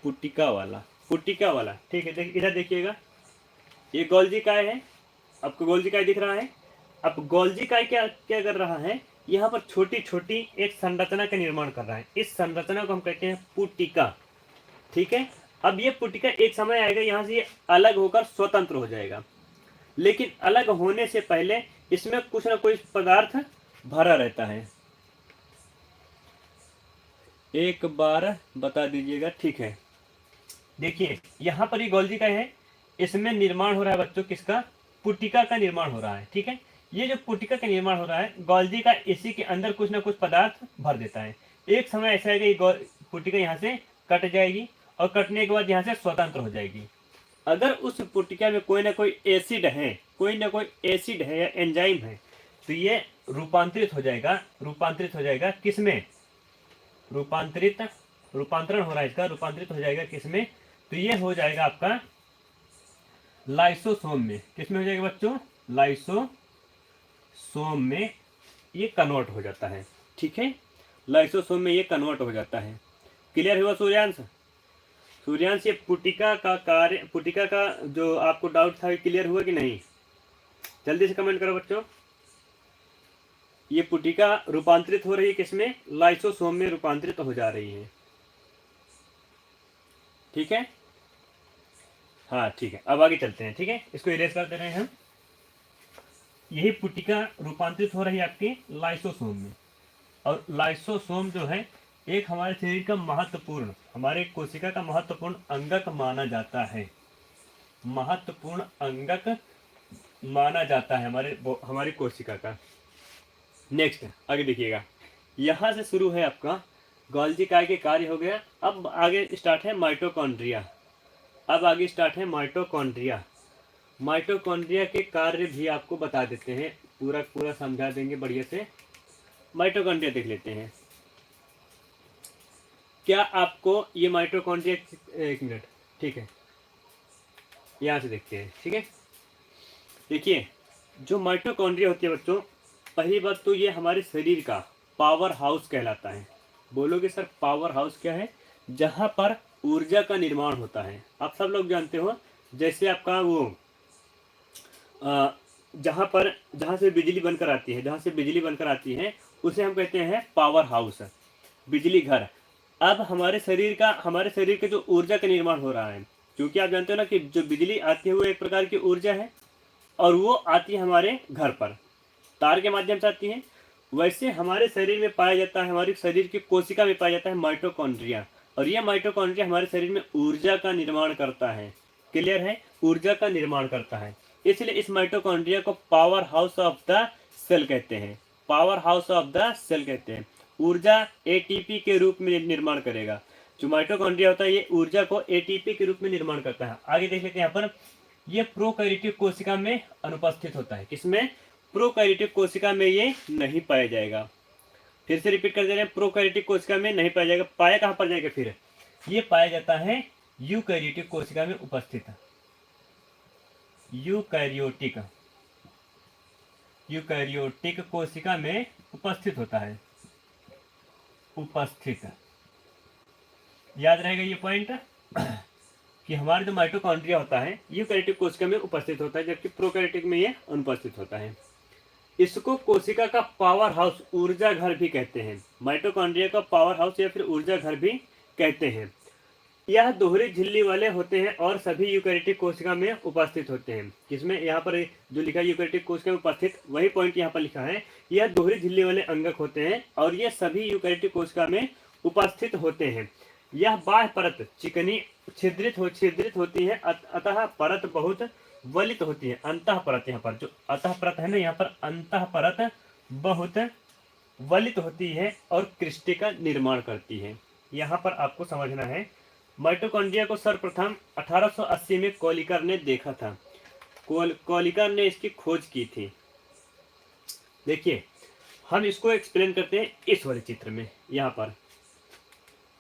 पुटिका वाला, ठीक है। इधर देखिएगा, ये गोल्जी काय है, आपको गोल्जी काय दिख रहा है। अब गोल्जी काय क्या क्या कर रहा है, यहाँ पर छोटी छोटी एक संरचना का निर्माण कर रहा है। इस संरचना को हम कहते हैं पुटिका। ठीक है, अब ये पुटिका एक समय आएगा यहाँ से ये अलग होकर स्वतंत्र हो जाएगा, लेकिन अलग होने से पहले इसमें कुछ ना कुछ पदार्थ भरा रहता है। एक बार बता दीजिएगा, ठीक है। देखिए यहाँ पर ये गोल्जी काय है, इसमें निर्माण हो रहा है बच्चों किसका, पुटिका का निर्माण हो रहा है। ठीक है, ये जो पुटिका का निर्माण हो रहा है, गोल्जी का इसी के अंदर कुछ ना कुछ पदार्थ भर देता है। एक समय ऐसा है कि पुटिका यहाँ से कट जाएगी और कटने के बाद यहाँ से स्वतंत्र हो जाएगी। अगर उस पुटिका में कोई ना कोई एसिड है, या एंजाइम है, तो ये रूपांतरित हो जाएगा किसमें, रूपांतरण हो रहा है इसका, रूपांतरित हो जाएगा किसमें, तो ये हो जाएगा आपका लाइसोसोम में। किसमें हो जाएगा बच्चों, लाइसोसोम में ये कन्वर्ट हो जाता है। ठीक है, लाइसोसोम में ये कन्वर्ट हो जाता है। क्लियर हुआ सूर्यांश? ये पुटिका का जो आपको डाउट था क्लियर हुआ कि नहीं? जल्दी से कमेंट करो बच्चों। ये पुटिका रूपांतरित हो रही है किसमें, लाइसोसोम में रूपांतरित हो जा रही है। ठीक है, हाँ ठीक है, अब आगे चलते हैं। ठीक है, इसको इरेज कर दे रहे हैं हम। यही पुटिका रूपांतरित हो रही है आपके लाइसोसोम में, और लाइसोसोम जो है एक हमारे शरीर का महत्वपूर्ण, हमारे कोशिका का महत्वपूर्ण अंगक माना जाता है, हमारी कोशिका का। नेक्स्ट आगे देखिएगा, यहाँ से शुरू है आपका गोल्जी काय के कार्य हो गया। अब आगे स्टार्ट है माइटोकॉन्ड्रिया। माइटोकॉन्ड्रिया के कार्य भी आपको बता देते हैं, पूरा समझा देंगे बढ़िया से। माइटोकॉन्ड्रिया देख लेते हैं। क्या आपको ये माइटोकॉन्ड्रिया, एक मिनट, ठीक है, यहाँ से देखते हैं। ठीक है, देखिए जो माइटोकॉन्ड्रिया होती है बच्चों, पहली बात तो ये हमारे शरीर का पावर हाउस कहलाता है। बोलोगे सर पावर हाउस क्या है? जहाँ पर ऊर्जा का निर्माण होता है। आप सब लोग जानते हो, जैसे आपका वो जहाँ से बिजली बनकर आती है, उसे हम कहते हैं पावर हाउस, बिजली घर। अब हमारे शरीर के जो ऊर्जा का निर्माण हो रहा है, क्योंकि आप जानते हो ना कि जो बिजली आती है वो एक प्रकार की ऊर्जा है, और वो आती है हमारे घर पर, तार के माध्यम से आती है। वैसे हमारे शरीर में पाया जाता है, हमारे शरीर की कोशिका में पाया जाता है माइटोकॉन्ड्रिया, और यह माइटोकॉन्ड्रिया हमारे शरीर में ऊर्जा का निर्माण करता है। क्लियर है? ऊर्जा का निर्माण करता है, इसलिए इस माइटोकॉन्ड्रिया को power house of the cell कहते हैं। ऊर्जा एटीपी के रूप में निर्माण करेगा। जो माइटोकॉन्ड्रिया होता है ये ऊर्जा को एटीपी के रूप में निर्माण करता है। आगे देख लेते हैं, यहाँ पर ये प्रोकैरियोटिक कोशिका में अनुपस्थित होता है। किसमें? प्रोकैरियोटिक कोशिका में ये नहीं पाया जाएगा। फिर से रिपीट कर दे रहे हैं, प्रोकैरियोटिक कोशिका में नहीं पाया जाएगा। पाया कहाँ पर जाएगा? फिर ये पाया जाता है यूकैरियोटिक कोशिका में उपस्थित। यूकैरियोटिक कोशिका में उपस्थित होता है। याद रहेगा ये पॉइंट। कि हमारा जो माइटोकॉन्ड्रिया होता है यूकैरियोटिक कोशिका में उपस्थित होता है, जबकि प्रोकैरियोटिक में ये अनुपस्थित होता है। इसको कोशिका का पावर हाउस, ऊर्जा घर भी कहते हैं। माइटोकॉन्ड्रिया का पावर हाउस या फिर ऊर्जा घर भी कहते हैं। यह दोहरी झिल्ली वाले होते हैं और सभी यूकैरियोटिक कोशिका में उपस्थित होते हैं। किसमें? यहाँ पर जो लिखा है यूकैरियोटिक कोशिका में उपस्थित, वही पॉइंट यहाँ पर लिखा है। यह दोहरी झिल्ली वाले अंगक होते हैं और ये सभी यूकैरियोटिक कोशिका में उपस्थित होते हैं। यह बाह्य परत चिकनी छिद्रित होती है, अतः परत बहुत वलित होती है। अंतः परत, यहाँ पर जो अतः परत है ना, यहाँ पर अंतः परत बहुत वलित होती है और क्रिस्टी का निर्माण करती है। यहाँ पर आपको समझना है, माइटोकॉन्ड्रिया को सर्वप्रथम 1880 में कोलिकर ने देखा था। कोलिकर ने इसकी खोज की थी। देखिए, हम इसको एक्सप्लेन करते हैं इस वाले चित्र में। यहाँ पर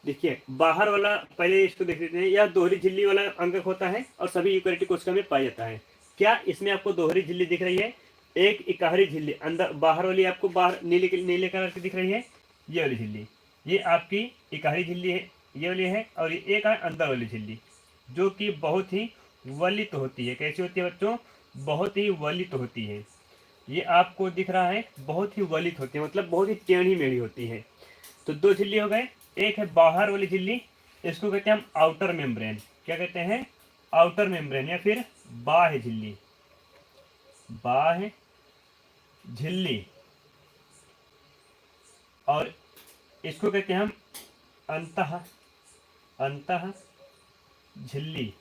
देखिए, बाहर वाला पहले इसको देख लेते हैं। यह दोहरी झिल्ली वाला अंगक होता है और सभी यूकैरियोटिक कोशिका में पाया जाता है। क्या इसमें आपको दोहरी झिल्ली दिख रही है? एक इकाहरी झिल्ली अंदर, बाहर वाली आपको बाहर नीले कलर की दिख रही है, ये वाली झिल्ली, ये आपकी इकाहरी झिल्ली है, ये वाली है। और ये एक है अंदर वाली झिल्ली, जो कि बहुत ही वलित होती है। कैसी होती है बच्चों? बहुत ही वलित होती है। ये आपको दिख रहा है, बहुत ही वलित होती है, मतलब बहुत ही टेढ़ी मेढ़ी होती है। तो दो झिल्ली हो गए। एक है बाहर वाली झिल्ली, इसको कहते हैं हम आउटर मेम्ब्रेन। क्या कहते हैं? आउटर मेम्ब्रेन या फिर बाह्य झिल्ली, बाह्य झिल्ली। और इसको कहते हैं हम अंतः झिल्ली।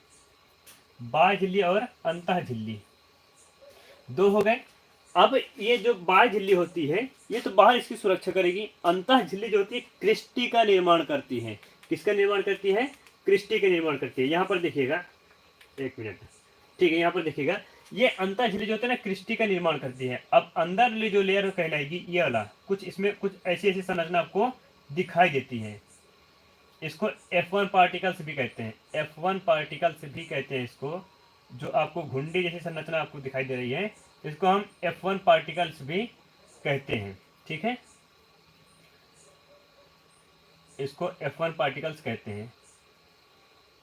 बाह्य झिल्ली और अंतः झिल्ली दो हो गए। अब ये जो बाह्य झिल्ली होती है, ये तो बाहर इसकी सुरक्षा करेगी। अंतः झिल्ली जो होती है, क्रिस्टी का निर्माण करती है। किसका निर्माण करती है? क्रिस्टी का निर्माण करती है। यहाँ पर देखिएगा, एक मिनट, ठीक है, यहाँ पर देखिएगा, ये अंतः झिल्ली जो होती है ना, क्रिस्टी का निर्माण करती है। अब अंदर वाली जो लेयर कहलाएगी ये वाला, कुछ इसमें कुछ ऐसी ऐसी संरचना आपको दिखाई देती है। इसको F1 पार्टिकल्स भी कहते हैं, F1 पार्टिकल्स भी कहते हैं इसको। जो आपको घुंडी जैसी संरचना आपको दिखाई दे रही है, इसको हम F1 पार्टिकल्स भी कहते हैं। ठीक है, इसको F1 पार्टिकल्स कहते हैं।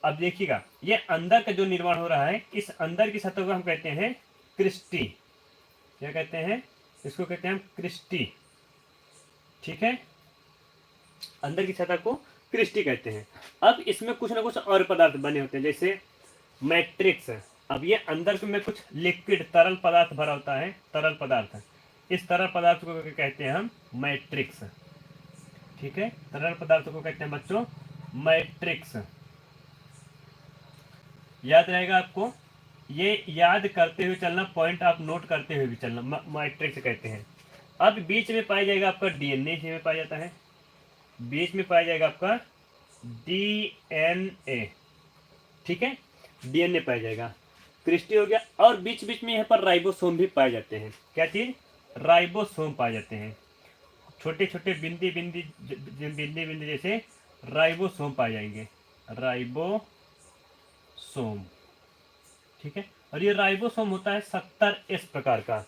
अब देखिएगा, ये अंदर का जो निर्माण हो रहा है, इस अंदर की सतह को हम कहते हैं क्रिस्टी। क्या कहते हैं? इसको कहते हैं हम क्रिस्टी। ठीक है, अंदर की सतह को क्रिस्टी कहते हैं। अब इसमें कुछ ना कुछ और पदार्थ बने होते हैं, जैसे मैट्रिक्स। अब ये अंदर में कुछ लिक्विड तरल पदार्थ भरा होता है, तरल पदार्थ। इस तरल पदार्थ को कहते हैं हम मैट्रिक्स। ठीक है, तरल पदार्थ को कहते हैं बच्चों मैट्रिक्स। याद रहेगा आपको, ये याद करते हुए चलना, पॉइंट आप नोट करते हुए भी चलना, मैट्रिक्स कहते हैं। अब बीच में पाया जाएगा आपका डीएनए, में पाया जाता है, बीच में पाया जाएगा आपका डीएनए। ठीक है, डीएनए पाया जाएगा, क्रिस्टी हो गया। और बीच बीच में यहाँ पर राइबोसोम भी पाए जाते हैं। क्या चीज? राइबोसोम पाए जाते हैं, छोटे छोटे बिंदी बिंदी बिंदी बिंदी जैसे राइबोसोम पाए जाएंगे, राइबोसोम। ठीक है, और ये राइबोसोम होता है 70 इस प्रकार का।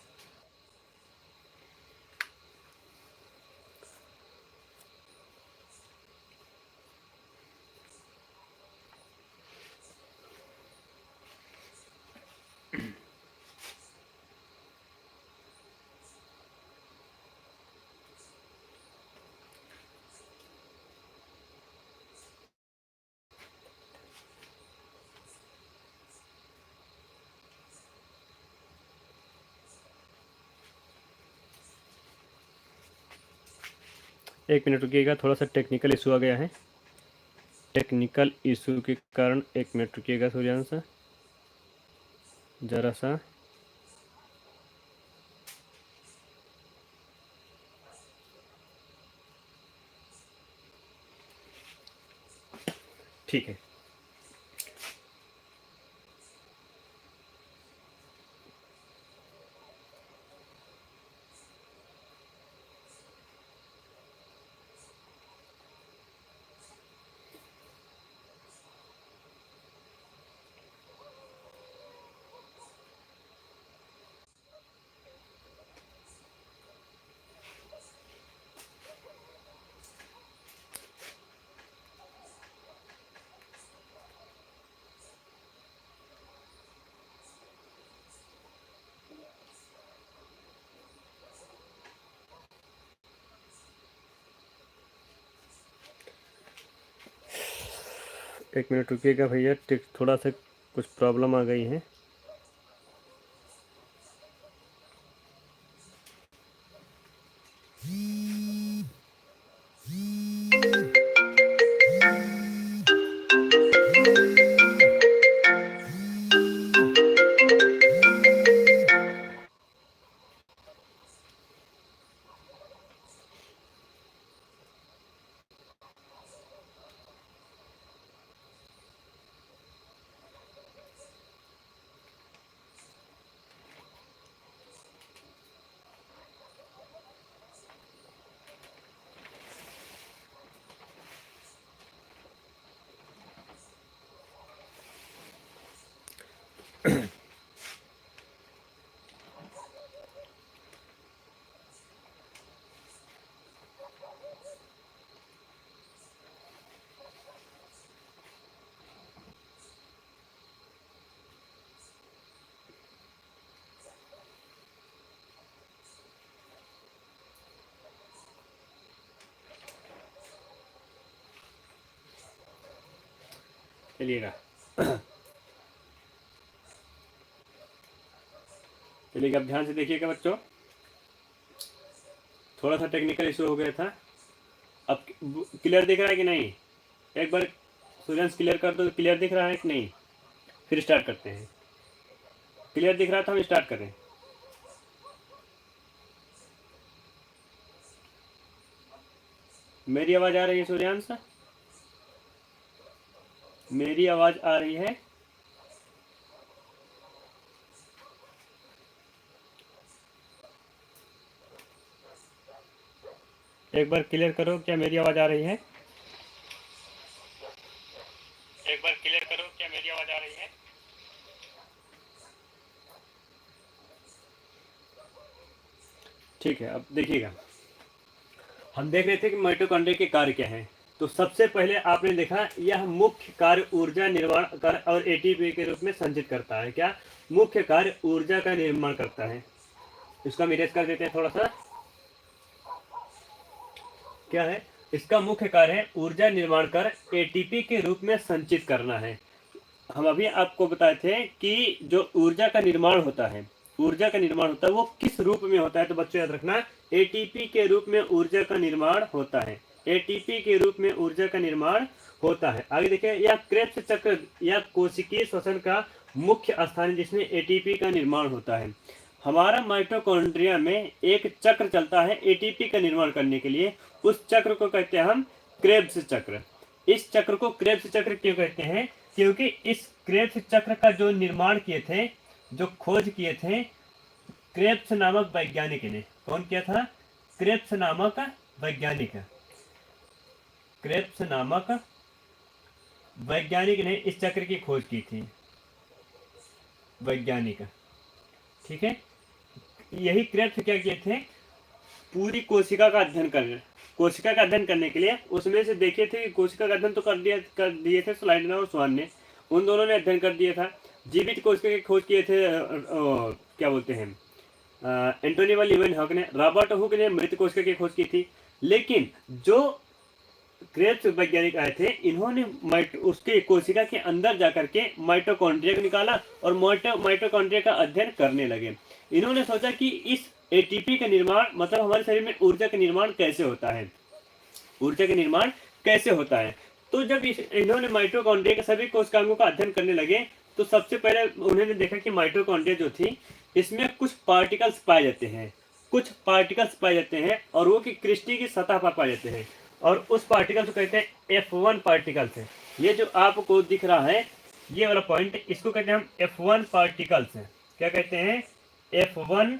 एक मिनट रुकिएगा, थोड़ा सा टेक्निकल इशू आ गया है। टेक्निकल इशू के कारण एक मिनट रुकिएगा सूर्यांश, जरा सा। ठीक है, एक मिनट रुकिएगा भैया, थोड़ा सा कुछ प्रॉब्लम आ गई है। चलिएगा चलिएगा, अब ध्यान से देखिएगा बच्चों, थोड़ा सा टेक्निकल इशू हो गया था। अब क्लियर दिख रहा है कि नहीं? एक बार सूर्यांश क्लियर कर दो, क्लियर दिख रहा है कि नहीं? फिर स्टार्ट करते हैं। क्लियर दिख रहा था, हम स्टार्ट करें। मेरी आवाज आ रही है सूर्यांश? मेरी आवाज आ रही है? एक बार क्लियर करो, क्या मेरी आवाज आ रही है? एक बार क्लियर करो, क्या मेरी आवाज आ रही है? ठीक है, अब देखिएगा, हम देख रहे थे कि माइटोकॉन्ड्रिया के कार्य क्या हैं। तो सबसे पहले आपने देखा, यह मुख्य कार्य ऊर्जा निर्माण कर और एटीपी के रूप में संचित करता है। क्या मुख्य कार्य? ऊर्जा का निर्माण करता है। इसका हम इरेज कर देते हैं थोड़ा सा। क्या है इसका मुख्य कार्य? है ऊर्जा निर्माण कर एटीपी के रूप में संचित करना है। हम अभी आपको बताए थे कि जो ऊर्जा का निर्माण होता है, ऊर्जा का निर्माण होता है वो किस रूप में होता है? तो बच्चों याद रखना, एटीपी के रूप में ऊर्जा का निर्माण होता है। एटीपी के रूप में ऊर्जा का निर्माण होता है। आगे देखिए, यह क्रेब्स चक्र या कोशिकीय श्वसन का मुख्य स्थान है जिसमें एटीपी का निर्माण होता है। हमारा माइटोकॉन्ड्रिया में एक चक्र चलता है एटीपी का निर्माण करने के लिए। उस चक्र को कहते हैं हम क्रेब्स चक्र। इस चक्र को क्रेब्स चक्र क्यों कहते हैं? क्योंकि इस क्रेब्स चक्र का जो निर्माण किए थे, जो खोज किए थे क्रेब्स नामक वैज्ञानिक ने। कौन किया था? क्रेब्स नामक वैज्ञानिक। क्रेब्स नामक वैज्ञानिक ने इस चक्र की खोज की थी। वैज्ञानिक, ठीक है। यही क्रेब्स क्या किए थे? पूरी कोशिका का अध्ययन करने, कोशिका का अध्ययन करने के लिए उसमें से देखे थे कि कोशिका का अध्ययन तो कर दिए थे स्लाइडर और स्वान ने, उन दोनों ने अध्ययन कर दिया था। जीवित कोशिका की खोज किए थे क्या बोलते हैं एंटोनी लीवेनहॉक ने। रॉबर्ट हुक ने मृत कोशिका की खोज की थी। लेकिन जो क्रेब्स वैज्ञानिक आए थे, इन्होंने उसके कोशिका के अंदर जाकर के माइटोकॉन्ड्रिया को निकाला और माइटोकॉन्ड्रिया का अध्ययन करने लगे। इन्होंने सोचा कि इस एटीपी का निर्माण, मतलब हमारे शरीर में ऊर्जा का निर्माण कैसे होता है, ऊर्जा का निर्माण कैसे होता है। तो जब इन्होंने माइटोकॉन्ड्रिया के सभी कोशिकाओं का अध्ययन करने लगे, तो सबसे पहले उन्होंने देखा कि माइटोकॉन्ड्रिया जो थी, इसमें कुछ पार्टिकल्स पाए जाते हैं, कुछ पार्टिकल्स पाए जाते हैं, और वो कि क्रिस्टल की सतह पर पाए जाते हैं, और उस पार्टिकल्स को कहते हैं F1 पार्टिकल्स है। ये जो आपको दिख रहा है ये वाला पॉइंट, इसको कहते हैं हम F1 पार्टिकल्स है। क्या कहते हैं? F1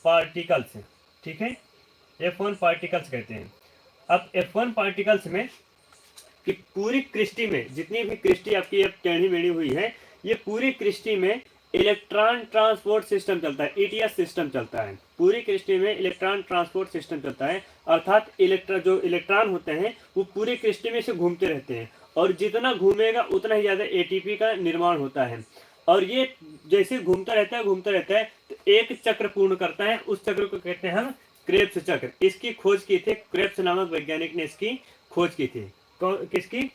पार्टिकल्स, ठीक है, F1 पार्टिकल्स कहते हैं। अब F1 पार्टिकल्स में कि पूरी क्रिस्टल में जितनी भी क्रिस्टल आपकी टेढ़ी मेढ़ी हुई है, ये पूरी क्रिस्टल में इलेक्ट्रॉन ट्रांसपोर्ट सिस्टम चलता है, ईटीएस सिस्टम चलता है। पूरी क्रिस्टल में इलेक्ट्रॉन ट्रांसपोर्ट सिस्टम चलता है, अर्थात जो इलेक्ट्रॉन होते हैं वो पूरी क्रिस्टल में से घूमते रहते हैं, और जितना घूमेगा उतना ही ज़्यादा एटीपी का निर्माण होता है। और ये जैसे घूमता रहता है तो एक चक्र पूर्ण करता है। उस चक्र को कहते हैं हम क्रेब्स चक्र। इसकी खोज की थी क्रेब्स नामक वैज्ञानिक ने, इसकी खोज की थी। किसकी?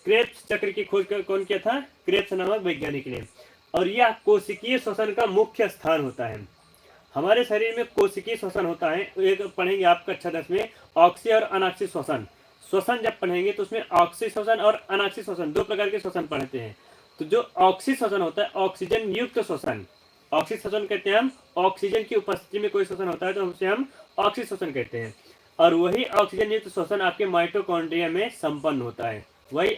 क्रेब्स चक्र की खोज कौन किया था? क्रेब्स नामक वैज्ञानिक ने। और यह कोशिकीय श्वसन का मुख्य स्थान होता है। हमारे शरीर में कोशिकीय श्वसन होता है, एक पढ़ेंगे आप कक्षा 10 में ऑक्सी और अनाक्सी श्वसन। श्वसन जब पढ़ेंगे तो उसमें ऑक्सी श्वसन और अनाक्सी श्वसन दो प्रकार के श्वसन पढ़ते हैं। तो जो ऑक्सी श्वसन होता है, ऑक्सीजन युक्त श्वसन, ऑक्सी श्वसन कहते हैं हम। ऑक्सीजन की उपस्थिति में कोई श्वसन होता है तो उसे हम ऑक्सी श्वसन कहते हैं। और वही ऑक्सीजन युक्त श्वसन आपके माइटोकॉन्ड्रिया में संपन्न होता है। वही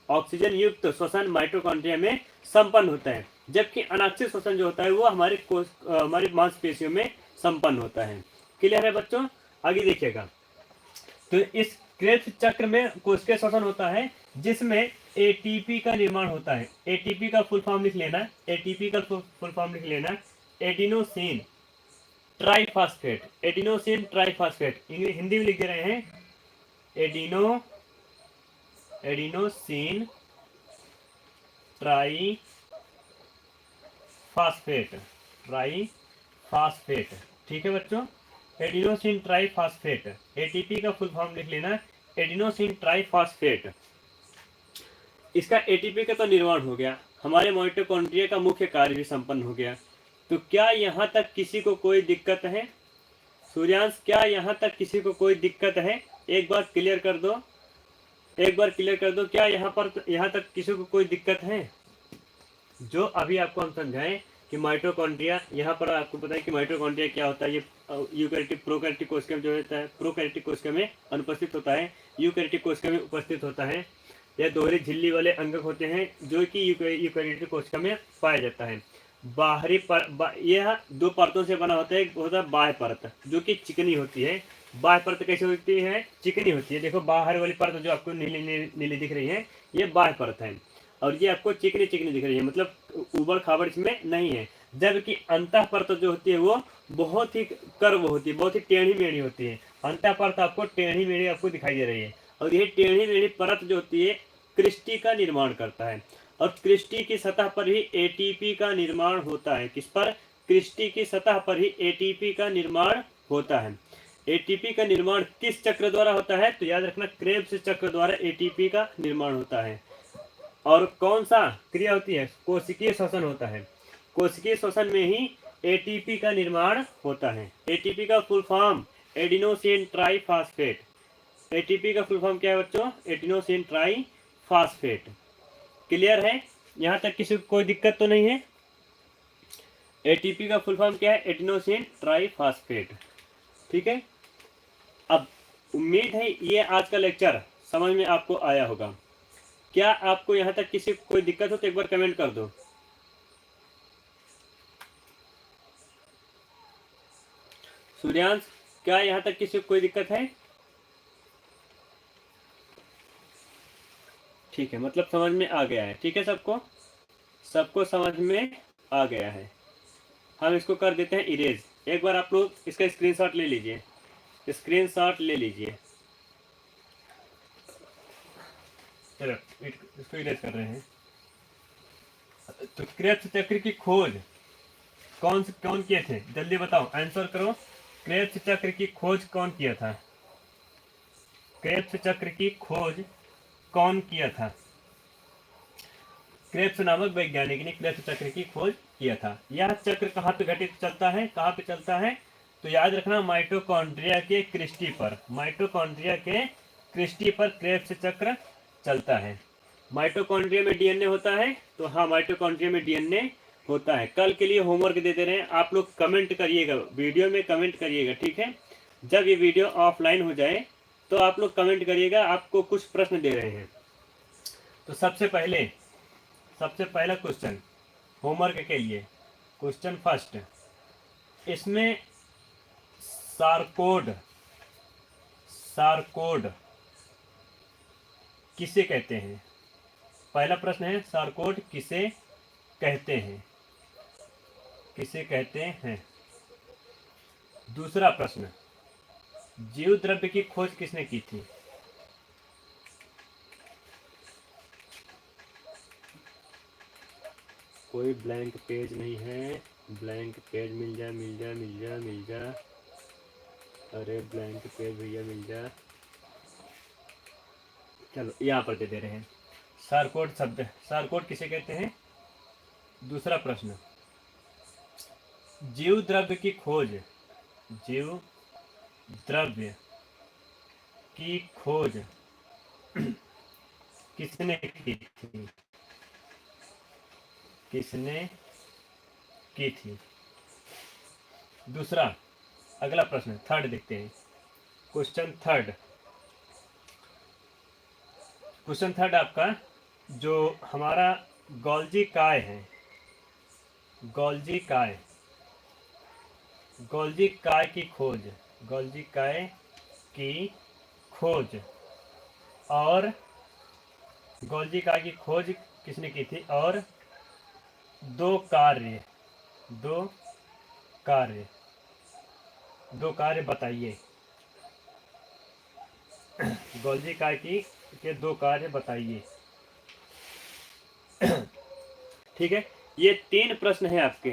ऑक्सीजन युक्त श्वसन माइटोकॉन्ड्रिया में संपन्न होता है। जबकि अनाक्षी श्वसन जो होता है वो हमारी मांसपेशियों में संपन्न होता है। क्लियर है बच्चों? आगे देखिएगा। तो इस क्रेब्स चक्र में कोशिकीय श्वसन होता है जिसमें एटीपी का निर्माण होता है। एटीपी का फुल फॉर्म लिख लेना, एटीपी का फुल फॉर्म लिख लेना, adenosine triphosphate. Adenosine triphosphate Hindi में लिख दे रहे हैं, एडिनोसिन ट्राइफॉस्फेट। ठीक है बच्चों, एडिनोसिन ट्राइफॉस्फेट, एटीपी का फुल फॉर्म लिख लेना, एडिनोसिन ट्राइफॉस्फेट। इसका एटीपी का तो निर्माण हो गया, हमारे माइटोकॉन्ड्रिया का मुख्य कार्य भी संपन्न हो गया। तो क्या यहाँ तक किसी को कोई दिक्कत है? सूर्यांश, क्या यहाँ तक किसी को कोई दिक्कत है? एक बार क्लियर कर दो, क्या यहाँ तक किसी को कोई दिक्कत है? जो अभी आपको हम समझाएं कि माइटोकॉन्ड्रिया, यहाँ पर आपको पता है कि माइटोकॉन्ड्रिया क्या होता है। ये यूकैरियोटिक प्रोकैरियोटिक कोशिका जो होता है, प्रोकैरियोटिक कोशिका में अनुपस्थित होता है, यूकैरियोटिक कोशिका में उपस्थित होता है। यह दोहरी झिल्ली वाले अंगक होते हैं जो कि यूकैरियोटिक कोशिका में पाया जाता है। बाहरी यह दो परतों से बना होता है। एक होता है बाह्य परत जो कि चिकनी होती है। बाह्य परत कैसे होती है? चिकनी होती है। देखो बाहर वाली परत जो आपको नीली नीली दिख रही है ये बाह्य परत है, और ये आपको चिकनी चिकनी दिख रही है, मतलब उबड़ खाबड़ इसमें नहीं है। जबकि अंतः परत जो होती है वो बहुत ही कर्व होती है, बहुत ही टेढ़ी मेढ़ी होती है। अंतः परत आपको टेढ़ी मेढ़ी आपको दिखाई दे रही है, और यही टेढ़ी मेढ़ी परत जो होती है क्रिस्टी का निर्माण करता है। और क्रिस्टी की सतह पर ही एटीपी का निर्माण होता है। किस पर? क्रिस्टी की सतह पर ही एटीपी का निर्माण होता है। एटीपी का निर्माण किस चक्र द्वारा होता है? तो याद रखना, क्रेब्स चक्र द्वारा एटीपी का निर्माण होता है। और कौन सा क्रिया होती है? कोशिकीय श्वसन होता है। कोशिकीय श्वसन में ही एटीपी का निर्माण होता है। एटीपी का full form adenosine triphosphate. ATP का फुल फॉर्म क्या है बच्चों? Adenosine triphosphate. क्लियर है? यहाँ तक किसी को कोई दिक्कत तो नहीं है? एटीपी का फुल फॉर्म क्या है? Adenosine triphosphate. ठीक है, अब उम्मीद है ये आज का लेक्चर समझ में आपको आया होगा। क्या आपको यहाँ तक किसी को कोई दिक्कत हो तो एक बार कमेंट कर दो। सूर्यांश, क्या यहाँ तक किसी को कोई दिक्कत है? ठीक है, मतलब समझ में आ गया है। ठीक है, सबको समझ में आ गया है। हम इसको कर देते हैं इरेज। एक बार आप लोग इसका स्क्रीनशॉट ले लीजिए, चलो इसको इरेज कर रहे हैं। तो क्रेब्स चक्र की खोज कौन किए थे? जल्दी बताओ, आंसर करो। क्रेब्स चक्र की खोज कौन किया था? क्रेब्स चक्र की खोज कौन किया था? क्रेब्स नामक वैज्ञानिक ने क्रेब्स चक्र की खोज किया था। यह चक्र कहाँ पे घटित चलता है? कहाँ पे चलता है? तो याद रखना, माइटोकॉन्ड्रिया के क्रिस्टी पर। माइटोकॉन्ड्रिया के क्रिस्टी पर क्रेब्स चक्र चलता है। माइटोकॉन्ड्रिया में डीएनए होता है, तो हाँ माइटोकॉन्ड्रिया में डीएनए होता है। कल के लिए होमवर्क दे दे रहे हैं, आप लोग कमेंट करिएगा, वीडियो में कमेंट करिएगा। ठीक है, जब ये वीडियो ऑफलाइन हो जाए तो आप लोग कमेंट करिएगा, आपको कुछ प्रश्न दे रहे हैं। तो सबसे पहला क्वेश्चन होमवर्क के लिए, क्वेश्चन फर्स्ट, इसमें सारकोड किसे कहते हैं? पहला प्रश्न है, सारकोड किसे कहते हैं? दूसरा प्रश्न, जीव द्रव्य की खोज किसने की थी? कोई ब्लैंक पेज नहीं है, ब्लैंक पेज मिल जा। अरे ब्लैंक पेज भैया मिल जा। चलो यहाँ पर दे रहे हैं। सारकोट शब्द, सारकोट किसे कहते हैं? दूसरा प्रश्न, जीव द्रव्य की खोज, जीव द्रव्य की खोज किसने की थी? किसने की थी? दूसरा, अगला प्रश्न थर्ड देखते हैं। क्वेश्चन थर्ड, क्वेश्चन थर्ड आपका जो हमारा गोल्जी काय है, गोल्जी काय, गोल्जी काय की खोज, गोल्जी काय की खोज और गोल्जी काय की खोज किसने की थी? और दो कार्य, दो कार्य, दो कार्य बताइए। गोल्जी काय की के दो कार्य बताइए। ठीक है, ये तीन प्रश्न है आपके,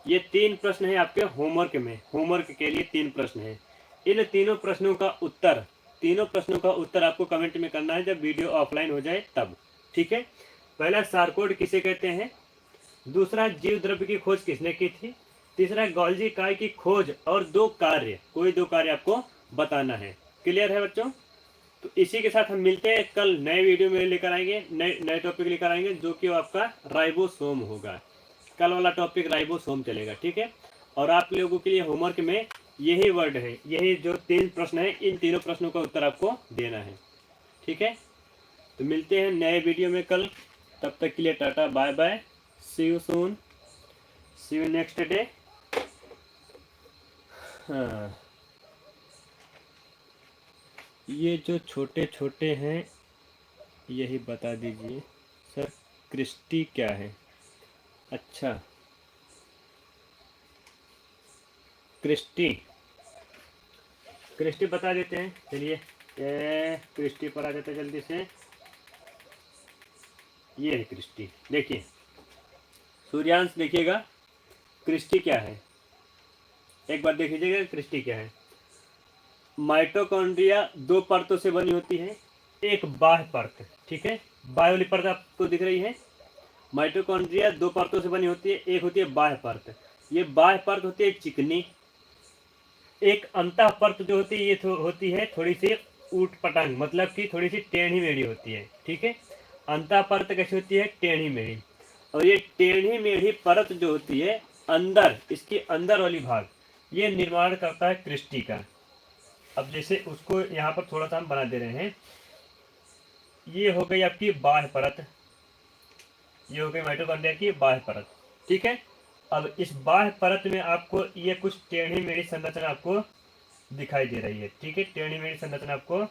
ये तीन प्रश्न है आपके होमवर्क में, होमवर्क के लिए तीन प्रश्न है। इन तीनों प्रश्नों का उत्तर, तीनों प्रश्नों का उत्तर आपको कमेंट में करना है जब वीडियो ऑफलाइन हो जाए तब। ठीक है, पहला सारकोड किसे कहते हैं, दूसरा जीव द्रव्य की खोज किसने की थी, तीसरा गोल्जी काय की खोज और दो कार्य, कोई दो कार्य आपको बताना है। क्लियर है बच्चों? तो इसी के साथ हम मिलते हैं कल नए वीडियो में, लेकर आएंगे नए टॉपिक लेकर आएंगे जो कि आपका राइबोसोम होगा। कल वाला टॉपिक राइबोसोम चलेगा। ठीक है, और आप लोगों के लिए होमवर्क में यही वर्ड है, यही जो तीन प्रश्न है, इन तीनों प्रश्नों का उत्तर आपको देना है। ठीक है, तो मिलते हैं नए वीडियो में कल, तब तक के लिए tata bye bye, see you soon, see you next day. हाँ, ये जो छोटे छोटे हैं यही बता दीजिए सर, क्रिस्टी क्या है? अच्छा, क्रिस्टी, क्रिस्टी बता देते हैं, चलिए क्रिस्टी पर आ जाते हैं जल्दी से। ये है क्रिस्टी, देखिए सूर्यांश देखिएगा, क्रिस्टी क्या है, एक बार देख लीजिएगा क्रिस्टी क्या है। माइटोकॉन्ड्रिया दो परतों से बनी होती है, एक बाह्य परत, ठीक है, बाह्य वाली परत आपको दिख रही है। माइटोकॉन्ड्रिया दो परतों से बनी होती है, एक होती है बाह्य परत, ये बाह्य परत होती है चिकनी, एक अंतः परत जो होती है ये होती है थोड़ी सी ऊट पटांग, मतलब कि थोड़ी सी टेढ़ी मेढ़ी होती है। ठीक है, अंतः परत कैसी होती है? टेढ़ी मेढ़ी। और ये टेढ़ी मेढ़ी परत जो होती है अंदर, इसके अंदर वाली भाग, ये निर्माण करता है क्रिस्टी का। अब जैसे उसको यहाँ पर थोड़ा सा हम बना दे रहे हैं, ये हो गई आपकी बाह्य परत, ये हो गई माइटोकॉन्ड्रिया की बाह्य परत। ठीक है, अब इस बाह्य परत में आपको ये कुछ टेढ़ी मेढ़ी संरचना आपको दिखाई दे रही है। ठीक है, टेढ़ी मेढ़ी संरचना आपको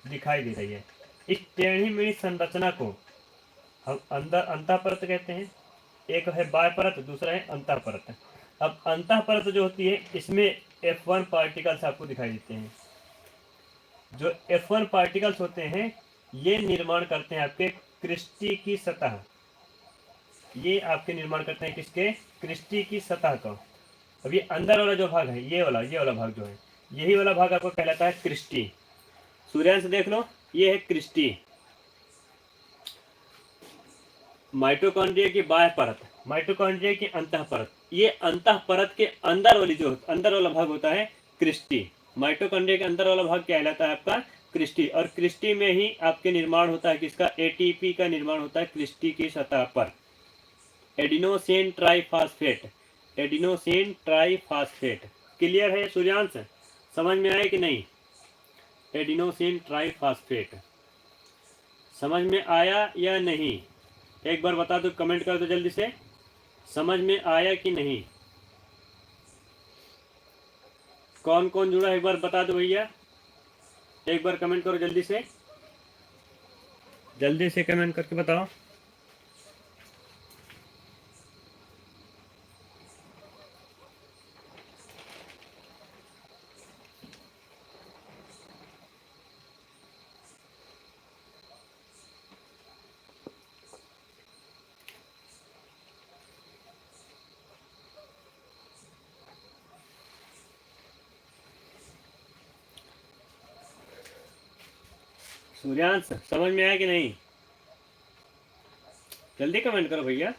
दिखाई दे रही है। इस टेढ़ी मेढ़ी संरचना को हम अंदर अंतः परत कहते हैं, एक है बाह्य परत, दूसरा है अंतः परत। अब अंतः परत जो होती है इसमें F1 पार्टिकल्स आपको दिखाई देते हैं। जो F1 पार्टिकल्स होते हैं ये निर्माण करते हैं आपके क्रिस्टी की सतह, ये आपके निर्माण करते हैं किसके? क्रिस्टी की सतह का। अब ये अंदर वाला जो भाग है, ये वाला भाग जो है, यही वाला भाग आपको कहलाता है क्रिस्टी। सूर्यांश देख लो, ये है क्रिस्टी। माइटोकॉन्ड्रिया की बाह्य परत, माइटोकॉन्ड्रिया की अंतः परत, ये अंतः परत के अंदर वाली जो अंदर वाला भाग होता है क्रिस्टी। माइटोकॉन्ड्रिया के अंदर वाला भाग क्या कहलाता है? आपका क्रिस्टी। और क्रिस्टी में ही आपके निर्माण होता है किसका? एटीपी का निर्माण होता है क्रिस्टी की सतह पर। Adenosine triphosphate, adenosine triphosphate. Clear है सूर्यांश? समझ में आया कि नहीं? एडिनोसिन ट्राइफॉस्फेट समझ में आया या नहीं? एक बार बता दो, कमेंट कर दो जल्दी से, समझ में आया कि नहीं? कौन कौन जुड़ा एक बार बता दो भैया, एक बार कमेंट करो जल्दी से, जल्दी से कमेंट करके बताओ। सूर्यांश समझ में आया कि नहीं? जल्दी कमेंट करो भैया।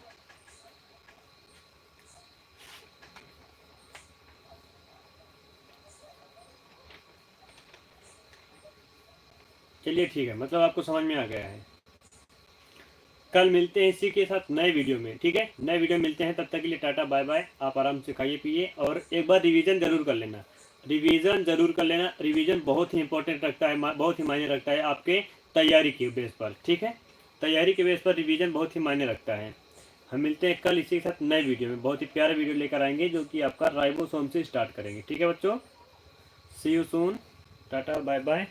चलिए ठीक है, मतलब आपको समझ में आ गया है। कल मिलते हैं इसी के साथ नए वीडियो में, ठीक है? नए वीडियो में मिलते हैं, तब तक के लिए टाटा बाय बाय। आप आराम से खाइए पिए और एक बार रिवीजन जरूर कर लेना, रिवीजन जरूर कर लेना। रिवीजन बहुत ही इंपॉर्टेंट रखता है, बहुत ही मायने रखता है आपके तैयारी के बेस पर, ठीक है? तैयारी के बेस पर रिवीजन बहुत ही मायने रखता है। हम मिलते हैं कल इसी के साथ नए वीडियो में, बहुत ही प्यारा वीडियो लेकर आएंगे जो कि आपका राइबोसोम से स्टार्ट करेंगे, ठीक है बच्चों? See you soon, tata bye bye.